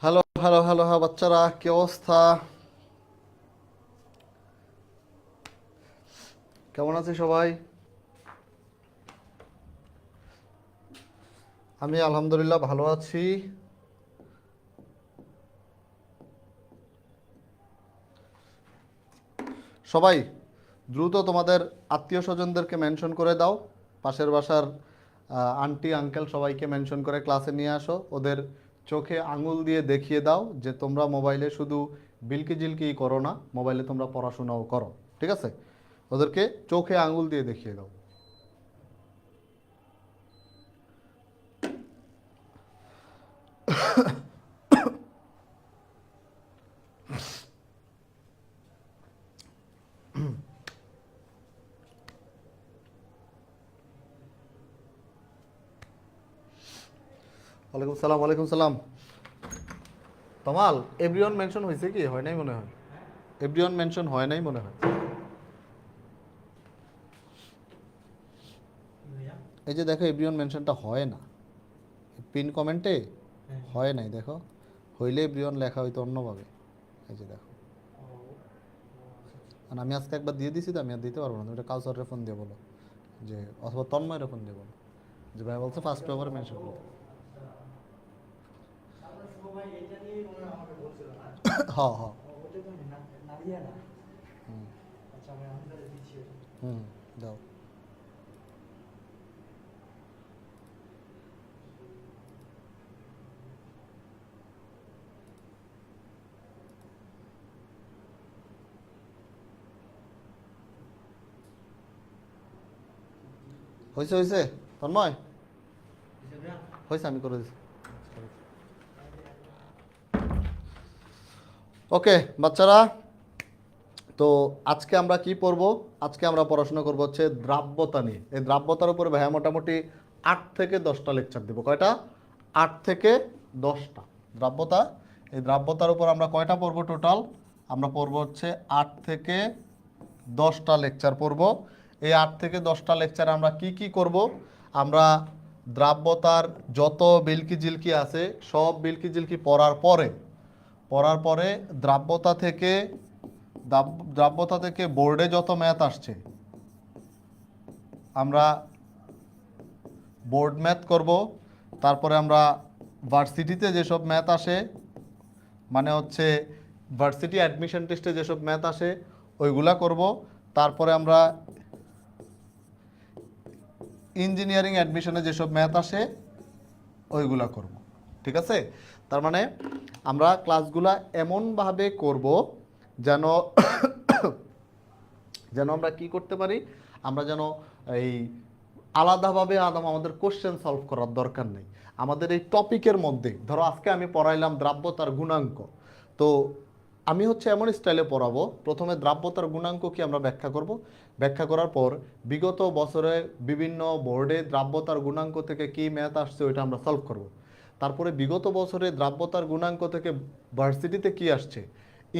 Hello hello hello হ্যাঁ বাচ্চারা, কি অবস্থা? কেমন আছে সবাই? আমি আলহামদুলিল্লাহ ভালো আছি। সবাই দ্রুত তোমাদের আত্মীয় স্বজনদেরকে মেনশন করে দাও। পাশের বাসার আন্টি আঙ্কেল সবাইকে মেনশন করে ক্লাসে নিয়ে আসো। ওদের চোখে আঙুল দিয়ে দেখিয়ে দাও যে তোমরা মোবাইলে শুধু বিলকি জিলকি করো না, মোবাইলে তোমরা পড়াশোনাও করো। ঠিক আছে? ওদেরকে চোখে আঙুল দিয়ে দেখিয়ে দাও। ওয়ালাইকুম সালাম, ওয়ালাইকুম সালাম। তমাল, এভরিওয়ান মেনশন হয়েছে কি হয় নাই মনে হয়? এভরিওয়ান মেনশন হয় নাই মনে হয়। এই যে দেখো, এভরিওয়ান মেনশনটা হয় না পিন কমেন্টে, হয় নাই। দেখো, হইলে এভরিওয়ান লেখা হইতো অন্যভাবে। এই যে দেখো, আর আমি আজকে একবার দিয়ে দিছি তো, আমি আর দিতে পারবো না। তুমি এটা কাউসার ফোন দিয়ে বলো, যে অথবা তন্ময়ের ফোন দিয়ে বলো যে ভাই বলছে ফার্স্ট পেপারে মেনশন করতে। হ্যাঁ হ্যাঁ, হুম, দাও। হয়েছে হয়েছে তন্ময়, হয়েছে, আমি করে দিচ্ছি। ওকে বাচ্চারা, তো আজকে আমরা কি পড়ব? আজকে আমরা পড়াশোনা করব হচ্ছে দ্রাব্যতা নিয়ে। এই দ্রাব্যতার উপরে ভাইয়া মোটামুটি 8 থেকে 10টা লেকচার দেবো। কয়টা? 8 থেকে 10টা দ্রাব্যতা। এই দ্রাব্যতার উপর আমরা কয়টা পড়ব টোটাল? আমরা পড়ব হচ্ছে 8 থেকে 10টা লেকচার পড়ব। এই 8 থেকে 10টা লেকচার আমরা কি কি করব? আমরা দ্রাব্যতার যত বিলকি জিলকি আছে সব বিলকি জিলকি পড়ার পরে দ্রাব্যতা থেকে বোর্ডে যত ম্যাথ আসছে আমরা বোর্ড ম্যাথ করব। তারপরে আমরা ভার্সিটিতে যেসব ম্যাথ আসে, মানে হচ্ছে ভার্সিটি অ্যাডমিশন টেস্টে যেসব ম্যাথ আসে ওইগুলা করব। তারপরে আমরা ইঞ্জিনিয়ারিং অ্যাডমিশনে যেসব ম্যাথ আসে ওইগুলা করব। ঠিক আছে? তার মানে আমরা ক্লাসগুলা এমনভাবে করব যেন যেন আমরা কি করতে পারি, আমরা যেন এই আলাদাভাবে আমাদের কোশ্চেন সলভ করার দরকার নেই। আমাদের এই টপিকের মধ্যে ধরো আজকে আমি পড়াইলাম দ্রাব্যতার গুণাঙ্ক, তো আমি হচ্ছে এমন স্টাইলে পড়াবো, প্রথমে দ্রাব্যতার গুণাঙ্ক কি আমরা ব্যাখ্যা করব। ব্যাখ্যা করার পর বিগত বছরে বিভিন্ন বোর্ডে দ্রাব্যতার গুণাঙ্ক থেকে কি ম্যাথ আসছে ওইটা আমরা সলভ করব। তারপরে বিগত বছরে দ্রাব্যতার গুণাঙ্ক থেকে ভার্সিটিতে কি আসছে,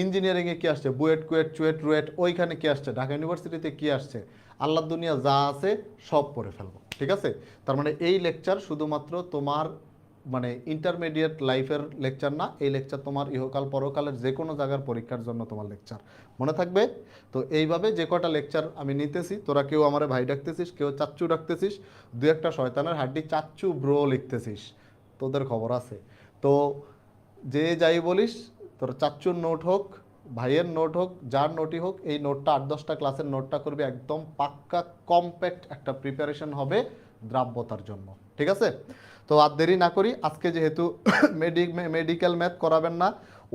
ইঞ্জিনিয়ারিংয়ে কি আসছে, বুয়েট কুয়েট চুয়েট রুয়েট ওইখানে কি আসছে, ঢাকা ইউনিভার্সিটিতে কি আসছে, আল্লাহ দুনিয়া যা আছে সব পড়ে ফেলবো। ঠিক আছে? তার মানে এই লেকচার শুধুমাত্র তোমার মানে ইন্টারমিডিয়েট লাইফের লেকচার না, এই লেকচার তোমার ইহকাল পরকালের যে কোনো জায়গার পরীক্ষার জন্য তোমার লেকচার, মনে থাকবে? তো এইভাবে যে কটা লেকচার আমি নিতেছি, তোরা কেউ আমারে ভাই ডাকতেছিস, কেউ চাচ্চু ডাকতেছিস, দু একটা শয়তানের হাড্ডি চাচ্চু ব্রো লিখতেছিস, তোদের খবর আছে। তো যে যাই বলিস, তোর চাচ্চুর নোট হোক, ভাইয়ের নোট হোক, যার নোটই হোক, এই নোটটা 8-10টা ক্লাসের নোটটা করবি, একদম পাক্কা কম্প্যাক্ট একটা প্রিপারেশন হবে দ্রাব্যতার জন্য, ঠিক আছে? তো আর দেরি না করি, আজকে যেহেতু মেডিকেল ম্যাথ করাবেন না,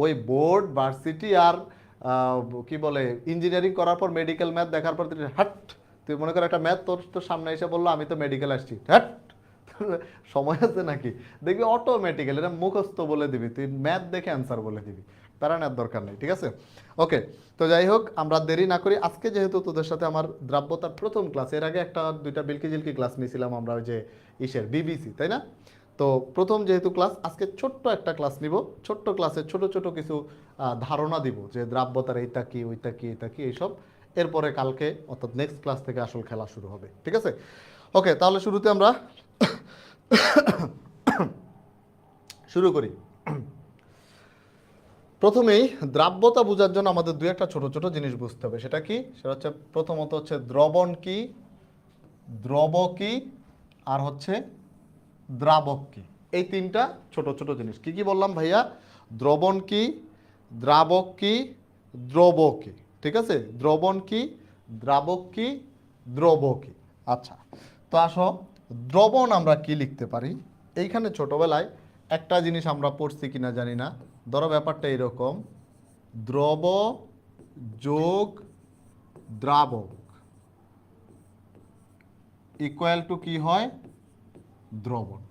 ওই বোর্ড ভার্সিটি আর কি বলে ইঞ্জিনিয়ারিং করার পর মেডিকেল ম্যাথ দেখার পর তুই হাট, তুই মনে কর একটা ম্যাথ তোর সামনে এসে বললো আমি তো মেডিকেল আসছি, হাট, সময় আছে নাকি? দেখবি অটোমেটিক্যালি এটা মুখস্থ বলে দিবি, তুই ম্যাথ দেখে অ্যান্সার বলে দিবি, প্যারা নেওয়ার দরকার নেই, ঠিক আছে? ওকে, তো যাই হোক, আমরা দেরি না করি, আজকে যেহেতু তোদের সাথে আমার দ্রাব্যতার প্রথম ক্লাস, এর আগে একটা দুইটা বিলকি জিলকি ক্লাস নিয়েছিলাম আমরা ওই যে ইসের বিবিসি, তাই না? তো প্রথম যেহেতু ক্লাস, আজকে ছোট্ট একটা ক্লাস নিব, ছোট্ট ক্লাসে ছোট ছোট কিছু ধারণা দিব যে দ্রাব্যতার এইটা কি, ওইটা কি, এটা কি, এইসব। এরপরে কালকে অর্থাৎ নেক্সট ক্লাস থেকে আসল খেলা শুরু হবে, ঠিক আছে? ওকে, তাহলে শুরুতে আমরা শুরু করি। প্রথমেই দ্রাব্যতা বোঝার জন্য আমাদের দুই একটা ছোট ছোট জিনিস বুঝতে হবে। সেটা কি? সেটা হচ্ছে প্রথমত হচ্ছে দ্রবণ কি, দ্রব কি, আর হচ্ছে দ্রাবক কি। এই তিনটা ছোট ছোট জিনিস কি কি বললাম ভাইয়া? দ্রবণ কি, দ্রাবক কি, দ্রব কি, ঠিক আছে? দ্রবণ কি, দ্রাবক কি, দ্রব কি। আচ্ছা, তো আসো, দ্রবণ আমরা কি লিখতে পারি? এইখানে ছোটবেলায় একটা জিনিস আমরা পড়ছি কিনা জানি না, ধরো ব্যাপারটা এরকম, দ্রব যোগ দ্রাবক ইকুয়াল টু কি হয়? দ্রবণ।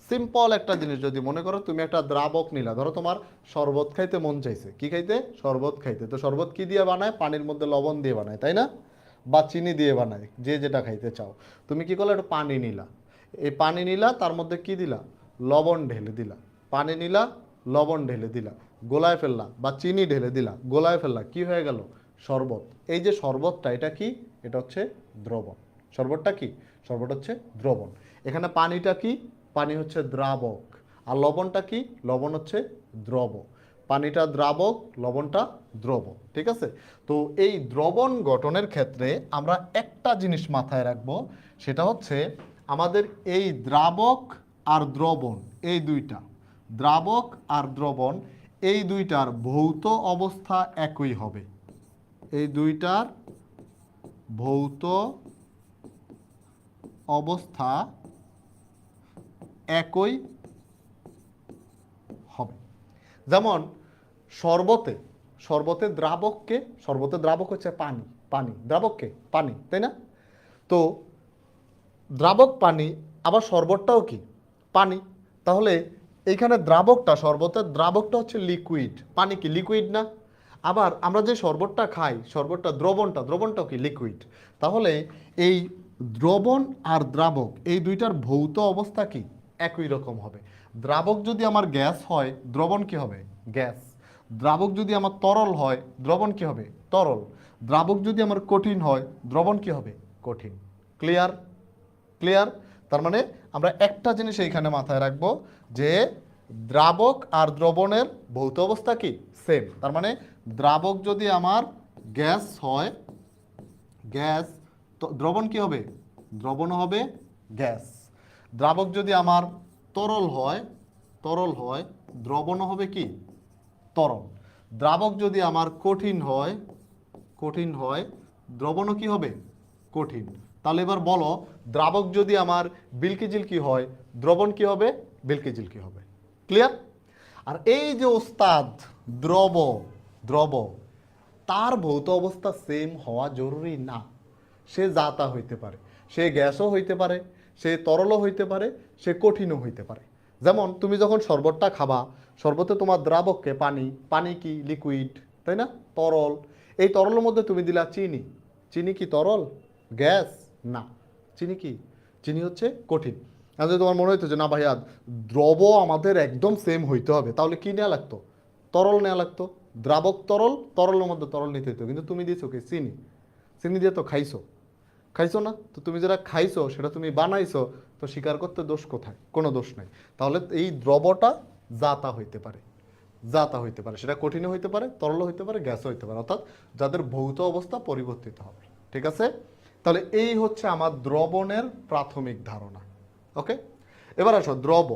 সিম্পল একটা জিনিস, যদি মনে করো তুমি একটা দ্রাবক নিলা, ধরো তোমার শরবত খাইতে মন চাইছে, কি খাইতে? শরবত খাইতে। তো শরবত কি দিয়ে বানায়? পানির মধ্যে লবণ দিয়ে বানায়, তাই না? বা চিনি দিয়ে বানায়, যে যেটা খাইতে চাও। তুমি কি করলে? একটু পানি নিলা, এই পানি নিলা, তার মধ্যে কি দিলা? লবণ ঢেলে দিলা। পানি নিলা, লবণ ঢেলে দিলা, গোলায় ফেললা, বা চিনি ঢেলে দিলা, গোলায় ফেললা, কি হয়ে গেল? শরবত। এই যে শরবতটা, এটা কি? এটা হচ্ছে দ্রবণ। শরবতটা কি? শরবত হচ্ছে দ্রবণ। এখানে পানিটা কি? পানি হচ্ছে দ্রাবক। আর লবণটা কি? লবণ হচ্ছে দ্রব। পানিটা দ্রাবক, লবণটা দ্রব, ঠিক আছে? তো এই দ্রবণ গঠনের ক্ষেত্রে আমরা একটা জিনিস মাথায় রাখবো, সেটা হচ্ছে আমাদের এই দ্রাবক আর দ্রবণ, এই দুইটা দ্রাবক আর দ্রবণ, এই দুইটার ভৌত অবস্থা একই হবে। এই দুইটার ভৌত অবস্থা একই হবে। যেমন শরবতে, শরবতের দ্রাবককে, শরবতের দ্রাবক হচ্ছে পানি, পানি দ্রাবককে পানি, তাই না? তো দ্রাবক পানি, আবার শরবতটাও কি? পানি। তাহলে এইখানে দ্রাবকটা, শরবতের দ্রাবকটা হচ্ছে লিকুইড, পানি কি লিকুইড না? আবার আমরা যে শরবতটা খাই, শরবতটা দ্রবণটা, দ্রবণটাও কি লিকুইড? তাহলে এই দ্রবণ আর দ্রাবক, এই দুইটার ভৌত অবস্থা কি? একই রকম হবে। দ্রাবক যদি আমার গ্যাস হয়, দ্রবণ কি হবে? গ্যাস। দ্রাবক যদি আমার তরল হয়, দ্রবণ কি হবে? তরল। দ্রাবক যদি আমার কঠিন হয়, দ্রবণ কি হবে? কঠিন। ক্লিয়ার? ক্লিয়ার? তার মানে আমরা একটা জিনিস এইখানে মাথায় রাখবো, যে দ্রাবক আর দ্রবণের ভৌত অবস্থা কি? সেম। তার মানে দ্রাবক যদি আমার গ্যাস হয়, গ্যাস, তো দ্রবণ কি হবে? দ্রবণ হবে গ্যাস। দ্রাবক যদি আমার তরল হয়, তরল হয়, দ্রবণ হবে কি? তরল। দ্রাবক যদি আমার কঠিন হয়, কঠিন হয়, দ্রবণও কি হবে? কঠিন। তাহলে এবার বলো, দ্রাবক যদি আমার বিলকি জিলকি হয়, দ্রবণ কি হবে? বিলকি জিলকি হবে। ক্লিয়ার? আর এই যে ওস্তাদ দ্রব, দ্রব, তার ভৌত অবস্থা সেম হওয়া জরুরি না। সে যা তা হইতে পারে, সে গ্যাসও হইতে পারে, সে তরলও হইতে পারে, সে কঠিনও হইতে পারে। যেমন তুমি যখন শরবতটা খাবা, শরবতে তোমার দ্রাবককে পানি, পানি কি? লিকুইড, তাই না? তরল। এই তরলের মধ্যে তুমি দিলা চিনি, চিনি কি তরল? গ্যাস না। চিনি কি? চিনি হচ্ছে কঠিন। আর যদি তোমার মনে হইতো যে না ভাইয়া দ্রব আমাদের একদম সেম হইতে হবে, তাহলে কি নেওয়া লাগতো? তরল নেওয়া লাগতো। দ্রাবক তরল, তরলের মধ্যে তরল নিতে হইতো, কিন্তু তুমি দিয়েছো কি? চিনি। চিনি দিয়ে তো খাইছো, খাইছো না? তো তুমি যেটা খাইছো সেটা তুমি বানাইছো, তো স্বীকার করতে দোষ কোথায়? কোনো দোষ নাই। তাহলে এই দ্রবটা যা তা হইতে পারে, যা তা হইতে পারে, সেটা কঠিনও হইতে পারে, তরল হইতে পারে, গ্যাসও হইতে পারে, অর্থাৎ যাদের ভৌত অবস্থা পরিবর্তিত হবে। ঠিক আছে? তাহলে এই হচ্ছে আমার দ্রবণের প্রাথমিক ধারণা। ওকে, এবার আসো দ্রব।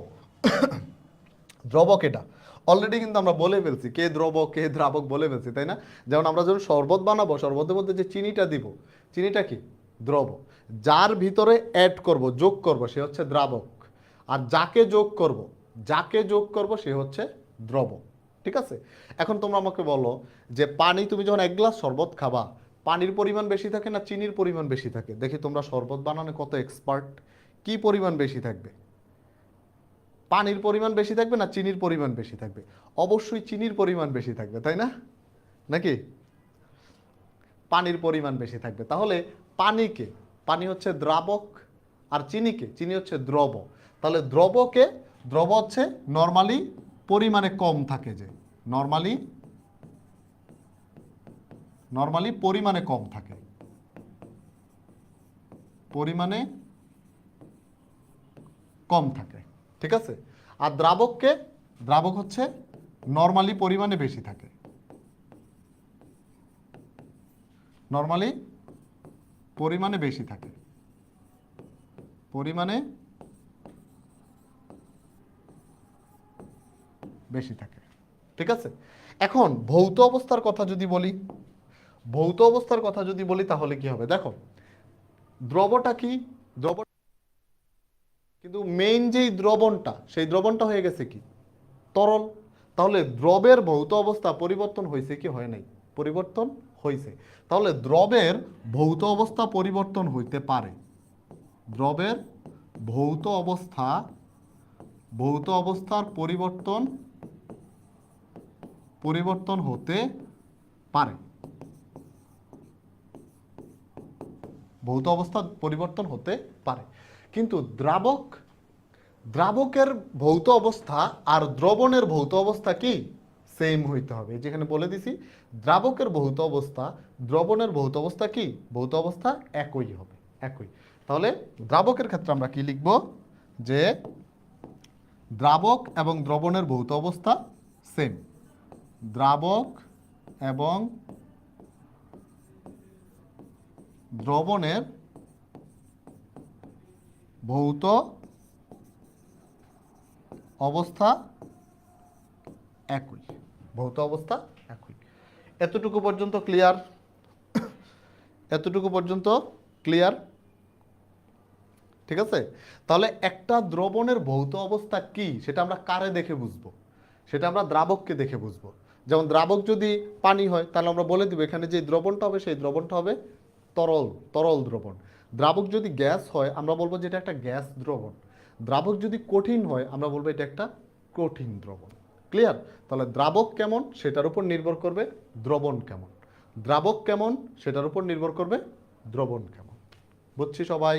দ্রবক এটা অলরেডি কিন্তু আমরা বলে ফেলছি, কে দ্রব কে দ্রাবক বলে ফেলছি, তাই না? যেমন আমরা যখন শরবত বানাবো, শরবতের মধ্যে যে চিনিটা দিব, চিনিটা কি? দ্রব। যার ভিতরে অ্যাড করব, যোগ করব, সে হচ্ছে দ্রাবক। আর যাকে যোগ করব, যাকে যোগ করব সে হচ্ছে দ্রব। ঠিক আছে? এখন তোমরা আমাকে বলো যে পানি, তুমি যখন 1 গ্লাস শরবত খাবা, পানির পরিমাণ বেশি থাকে না চিনির পরিমাণ বেশি থাকে? দেখি তোমরা শরবত বানানো কত এক্সপার্ট, কি পরিমাণ বেশি থাকবে? পানির পরিমাণ বেশি থাকবে না চিনির পরিমাণ বেশি থাকবে? অবশ্যই চিনির পরিমাণ বেশি থাকবে, তাই না? নাকি? পানির পরিমাণ বেশি থাকবে। তাহলে পানিকে, পানি হচ্ছে দ্রাবক, আর চিনিকে, চিনি হচ্ছে দ্রব। তাহলে দ্রবকে, দ্রব হচ্ছে নর্মালি পরিমাণে কম থাকে, যে নর্মালি, নর্মালি পরিমাণে কম থাকে, পরিমাণে কম থাকে। ঠিক আছে? আর দ্রাবককে, দ্রাবক হচ্ছে নর্মালি পরিমাণে বেশি থাকে, নর্মালি পরিমাণে বেশি থাকে, পরিমাণে বেশি থাকে। ঠিক আছে? এখন ভৌত অবস্থার কথা যদি বলি, ভৌত অবস্থার কথা যদি বলি তাহলে কি হবে? দেখো, দ্রবটা কি? দ্রব, কিন্তু মেইন যেই দ্রবণটা, সেই দ্রবণটা হয়ে গেছে কি? তরল। তাহলে দ্রবের ভৌত অবস্থা পরিবর্তন হয়েছে কি হয় নাই? পরিবর্তন হয়েছে। তাহলে দ্রবের ভৌত অবস্থা পরিবর্তন হইতে পারে, দ্রবের ভৌত অবস্থা, ভৌত অবস্থার পরিবর্তন, পরিবর্তন হতে পারে, ভৌত অবস্থা পরিবর্তন হতে পারে। কিন্তু দ্রাবক, দ্রাবকের ভৌত অবস্থা আর দ্রবণের ভৌত অবস্থা কি? সেম হইতে হবে। যেখানে বলে দিছি দ্রাবকের ভৌত অবস্থা, দ্রবণের ভৌত অবস্থা কি? ভৌত অবস্থা একই হবে, একই। তাহলে দ্রাবকের ক্ষেত্রে আমরা কি লিখব? যে দ্রাবক এবং দ্রবণের ভৌত অবস্থা সেম। দ্রাবক এবং দ্রবণের ভৌত অবস্থা একই, ভৌত অবস্থা একই। এতটুকু পর্যন্ত ক্লিয়ার? এতটুকু পর্যন্ত ক্লিয়ার? ঠিক আছে? তাহলে একটা দ্রবণের ভৌত অবস্থা কি সেটা আমরা কারে দেখে বুঝবো? সেটা আমরা দ্রাবককে দেখে বুঝবো। যেমন দ্রাবক যদি পানি হয় তাহলে আমরা বলে দিব এখানে যে দ্রবণটা হবে সেই দ্রবণটা হবে তরল, তরল দ্রবণ। দ্রাবক যদি গ্যাস হয় আমরা বলবো যে এটা একটা গ্যাস দ্রবণ। দ্রাবক যদি কঠিন হয় আমরা বলবো এটা একটা কঠিন দ্রবণ। ক্লিয়ার? তাহলে দ্রাবক কেমন সেটার উপর নির্ভর করবে দ্রবণ কেমন, দ্রাবক কেমন সেটার উপর নির্ভর করবে দ্রবণ কেমন। বুঝছি সবাই?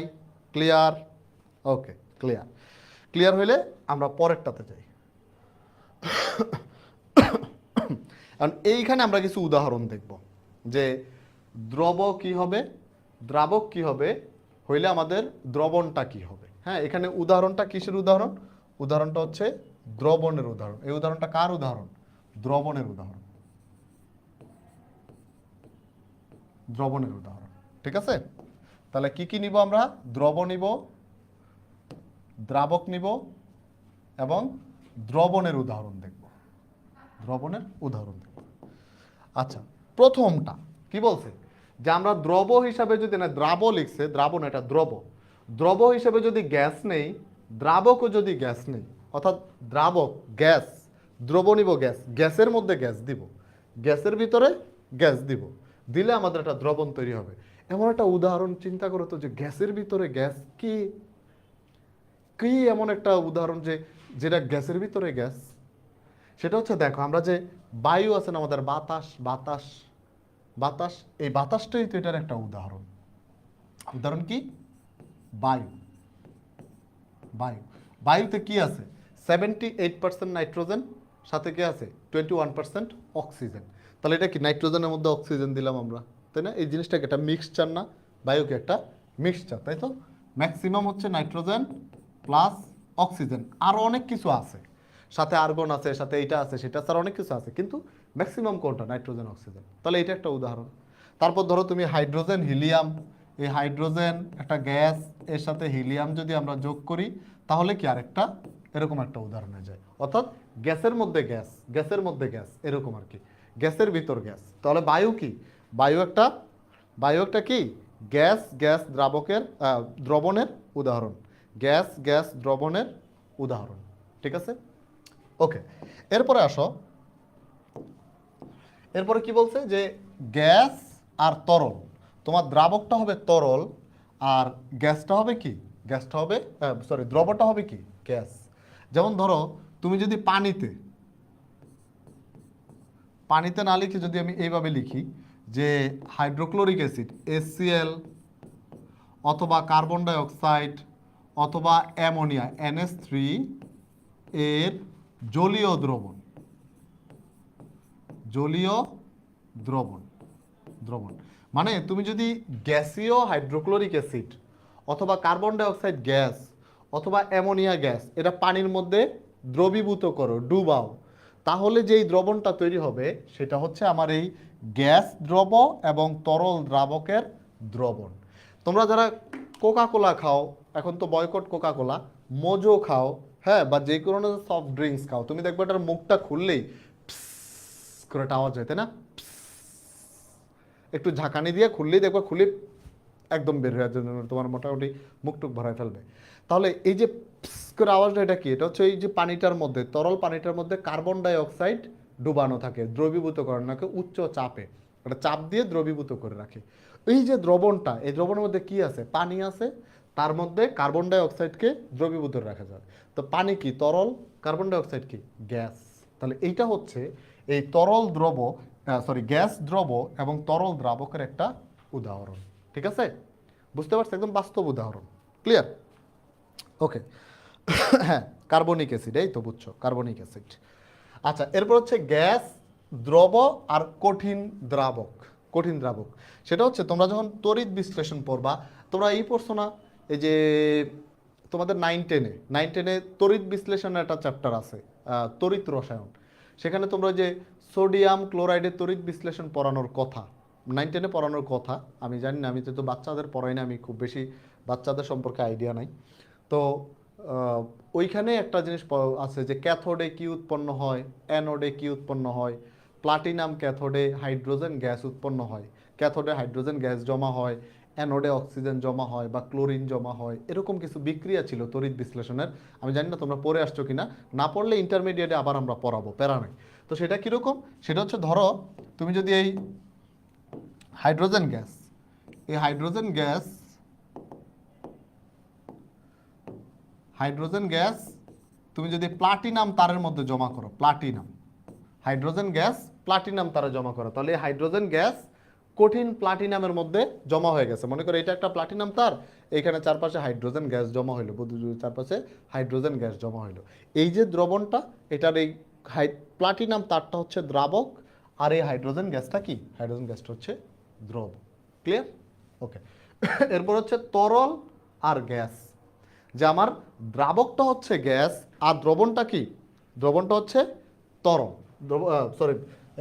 ক্লিয়ার? ওকে, ক্লিয়ার। ক্লিয়ার হইলে আমরা পরেরটাতে যাই। কারণ এইখানে আমরা কিছু উদাহরণ দেখব যে দ্রব কি হবে, দ্রাবক কি হবে, হইলে আমাদের দ্রবণটা কি হবে। হ্যাঁ, এখানে উদাহরণটা কিসের উদাহরণ? উদাহরণটা হচ্ছে দ্রবণের উদাহরণ। এই উদাহরণটা কার উদাহরণ? দ্রবণের উদাহরণ, দ্রবণের উদাহরণ। ঠিক আছে? তাহলে কি কি নিব আমরা? দ্রব নিব, দ্রাবক নিব এবং দ্রবণের উদাহরণ দেখব, দ্রবণের উদাহরণ দেখব। আচ্ছা, প্রথমটা কি বলছে? যে আমরা দ্রব হিসাবে যদি, না দ্রাব লিখছে, দ্রাবণ এটা দ্রব, দ্রব হিসাবে যদি গ্যাস নেই, দ্রাবকও যদি গ্যাস নেই, অর্থাৎ দ্রাবক গ্যাস, দ্রব নিব গ্যাস, গ্যাসের মধ্যে গ্যাস দিব, গ্যাসের ভিতরে গ্যাস দিব, দিলে আমাদের একটা দ্রবণ তৈরি হবে। এমন একটা উদাহরণ চিন্তা করো তো, যে গ্যাসের ভিতরে গ্যাস, কি কি এমন একটা উদাহরণ যে যেটা গ্যাসের ভিতরে গ্যাস? সেটা হচ্ছে, দেখো আমরা যে বায়ু আছে না আমাদের, বাতাস, বাতাস, বাতাস, এই বাতাসটাই তো এটার একটা উদাহরণ। উদাহরণ কি? বায়ু, বায়ু। বায়ুতে কি আছে? 78% নাইট্রোজেন, সাথে কি আছে? 21% অক্সিজেন। তাহলে এটা কি নাইট্রোজেনের মধ্যে অক্সিজেন দিলাম আমরা, তাই না? এই জিনিসটাকে একটা মিক্সচার না? বায়ুকে একটা মিক্সচার, তাই তো? ম্যাক্সিমাম হচ্ছে নাইট্রোজেন প্লাস অক্সিজেন, আরও অনেক কিছু আছে, সাথে আর্গন আছে, সাথে এইটা আছে, সেটা ছাড়া অনেক কিছু আছে, কিন্তু ম্যাক্সিমাম কোনটা? Nitrogen oxygen. তাহলে এটা একটা উদাহরণ। তারপর ধরো তুমি হাইড্রোজেন হিলিয়াম, এই হাইড্রোজেন একটা গ্যাস, এর সাথে হিলিয়াম যদি আমরা যোগ করি তাহলে কি আরেকটা, এরকম একটা উদাহরণ হয়ে যায়। অর্থাৎ গ্যাসের মধ্যে গ্যাস, গ্যাসের মধ্যে গ্যাস, এরকম আর কি, গ্যাসের ভিতর গ্যাস। তাহলে বায়ু কি? বায়ু একটা কি? গ্যাস, গ্যাস দ্রাবকের দ্রবণের উদাহরণ, গ্যাস গ্যাস দ্রবণের উদাহরণ। ঠিক আছে, ওকে। এরপরে আসো, এরপরে কি বলছে যে গ্যাস আর তরল, তোমার দ্রাবকটা হবে তরল আর গ্যাসটা হবে কি? গ্যাসটা হবে দ্রবটা হবে কি? গ্যাস। যেমন ধরো তুমি যদি পানিতে না লিখে যদি আমি এইভাবে লিখি যে হাইড্রোক্লোরিক অ্যাসিড HCl, অথবা কার্বন ডাই অক্সাইড, অথবা অ্যামোনিয়া NH3 এর জলীয় দ্রবণ, জলীয় দ্রবণ, দ্রবণ মানে তুমি যদি গ্যাসীয় হাইড্রোক্লোরিক অ্যাসিড অথবা কার্বন ডাই অক্সাইড গ্যাস অথবা অ্যামোনিয়া গ্যাস এটা পানির মধ্যে দ্রবীভূত করো, ডুবাও, তাহলে যেই দ্রবণটা তৈরি হবে সেটা হচ্ছে আমার এই গ্যাস দ্রব এবং তরল দ্রাবকের দ্রবণ। তোমরা যারা কোকা কোলা খাও, এখন তো বয়কট কোকা কোলা, মোজো খাও, হ্যাঁ, বা যে কোনো সফট ড্রিঙ্কস খাও, তুমি দেখবে এটার মুখটা খুললেই করে একটা আওয়াজ হয়, তাই না? একটু ঝাঁকানি দিয়ে খুললেই দেখবে, খুলে একদম বের হয়ে যাবে, তোমার মোটামুটি মুখটুক ভরায় ফেলবে। তাহলে এই যে করে আওয়াজটা, এটা কি? এটা হচ্ছে এই যে পানিটার মধ্যে, তরল পানিটার মধ্যে কার্বন ডাই অক্সাইড ডুবানো থাকে, দ্রবীভূত করে রাখে উচ্চ চাপে, একটা চাপ দিয়ে দ্রবীভূত করে রাখে। এই যে দ্রবণটা, এই দ্রবণের মধ্যে কি আছে? পানি আছে, তার মধ্যে কার্বন ডাই অক্সাইডকে দ্রবীভূত রাখা যায়। তো পানি কি? তরল, কার্বন ডাই অক্সাইড কি? গ্যাস। তাহলে এইটা হচ্ছে এই তরল দ্রব, গ্যাস দ্রব এবং তরল দ্রাবকের একটা উদাহরণ। ঠিক আছে, বুঝতে পারছো? একদম বাস্তব উদাহরণ। ক্লিয়ার? ওকে। হ্যাঁ, কার্বনিক অ্যাসিড, এই তো বুঝছো, কার্বনিক অ্যাসিড। আচ্ছা, এরপর হচ্ছে গ্যাস, দ্রব আর কঠিন দ্রাবক। কঠিন দ্রাবক সেটা হচ্ছে তোমরা যখন তড়িৎ বিশ্লেষণ পড়বা, তোমরা এই পড়ছো না, এই যে তোমাদের 9-10-এ তড়িৎ বিশ্লেষণের একটা চ্যাপ্টার আছে, তড়িৎ রসায়ন। সেখানে তোমরা যে সোডিয়াম ক্লোরাইডের তড়িৎ বিশ্লেষণ পড়ানোর কথা, 9-10-এ পড়ানোর কথা, আমি জানি না, আমি তো বাচ্চাদের পড়াই না, আমি খুব বেশি বাচ্চাদের সম্পর্কে আইডিয়া নাই। তো ওইখানে একটা জিনিস আছে যে ক্যাথোডে কি উৎপন্ন হয়, অ্যানোডে কি উৎপন্ন হয়, প্লাটিনাম ক্যাথোডে হাইড্রোজেন গ্যাস উৎপন্ন হয়, ক্যাথোডে হাইড্রোজেন গ্যাস জমা হয়, অ্যানোডে অক্সিজেন জমা হয় বা ক্লোরিন জমা হয়, এরকম কিছু বিক্রিয়া ছিল তড়িৎ বিশ্লেষণের। আমি জানি না তোমরা পড়ে আসছো কিনা, না পড়লে ইন্টারমিডিয়েটে আবার আমরা পড়াবো, প্যারা নাই। তো সেটা কীরকম? সেটা হচ্ছে ধরো তুমি যদি এই হাইড্রোজেন গ্যাস, এই হাইড্রোজেন গ্যাস তুমি যদি প্লাটিনাম তারের মধ্যে জমা করো, হাইড্রোজেন গ্যাস প্লাটিনাম তারে জমা করো, তাহলে এই হাইড্রোজেন গ্যাস কঠিন প্লাটিনামের মধ্যে জমা হয়ে গেছে। মনে করো এটা একটা প্লাটিনাম তার, এখানে চারপাশে হাইড্রোজেন গ্যাস জমা হইলো, চারপাশে হাইড্রোজেন গ্যাস জমা হইলো। এই যে দ্রবণটা, এটার এই প্লাটিনাম তারটা হচ্ছে দ্রাবক, আর এই হাইড্রোজেন গ্যাসটা কি? হাইড্রোজেন গ্যাসটা হচ্ছে দ্রব। ক্লিয়ার? ওকে। এরপর হচ্ছে তরল আর গ্যাস, যে আমার দ্রাবকটা হচ্ছে গ্যাস আর দ্রবণটা কি? দ্রবণটা হচ্ছে তরল,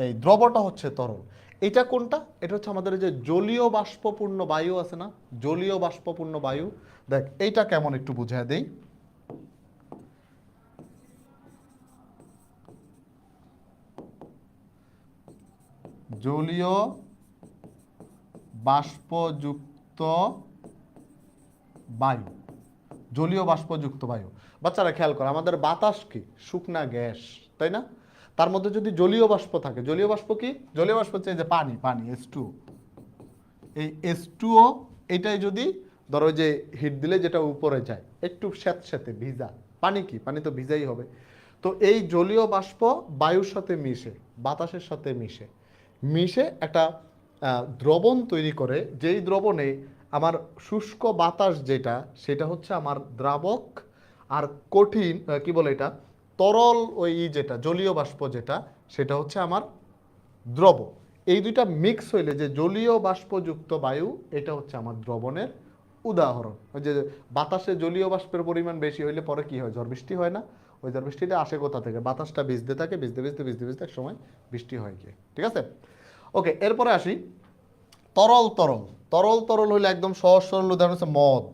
এই দ্রবটা হচ্ছে তরল। এটা কোনটা? এটা হচ্ছে আমাদের যে জলীয় বাষ্পপূর্ণ বায়ু আছে না, জলীয় বাষ্পপূর্ণ বায়ু। দেখ এইটা কেমন একটু বুঝায় দেই। জলীয় বাষ্পযুক্ত বায়ু, জলীয় বাষ্পযুক্ত বায়ু। বাচ্চারা খেয়াল করো, আমাদের বাতাস কি? শুকনা গ্যাস, তাই না? তার মধ্যে যদি জলীয় বাষ্প থাকে, জলীয় বাষ্প কি? জলীয় বাষ্প হচ্ছে যে পানি, H2O। এই H2O এটাই যদি ধরো যে হিট দিলে যেটা উপরে যায়, একটু স্যাঁতস্যাঁতে ভিজা, পানি কি? পানি তো ভিজাই হবে। তো এই জলীয় বাষ্প বায়ুর সাথে মিশে, বাতাসের সাথে মিশে একটা দ্রবণ তৈরি করে, যেই দ্রবণে আমার শুষ্ক বাতাস যেটা, সেটা হচ্ছে আমার দ্রাবক, আর কঠিন কি বলে এটা, তরল ওই যেটা জলীয় বাষ্প যেটা, সেটা হচ্ছে আমার দ্রব। এই দুইটা মিক্স হইলে যে জলীয় বাষ্পযুক্ত বায়ু, এটা হচ্ছে আমার দ্রবণের উদাহরণ। ওই যে বাতাসে জলীয় বাষ্পের পরিমাণ বেশি হইলে পরে কি হয়, ঝড় বৃষ্টি হয় না? ওই ঝড় বৃষ্টিটা আসে কোথা থেকে? বাতাসটা ভিজতে থাকে, ভিজতে ভিজতে ভিজতে ভিজতে এক সময় বৃষ্টি হয় গিয়ে। ঠিক আছে? ওকে, এরপরে আসি তরল তরল। তরল তরল হইলে একদম সহজ সরল উদাহরণ হচ্ছে মদ।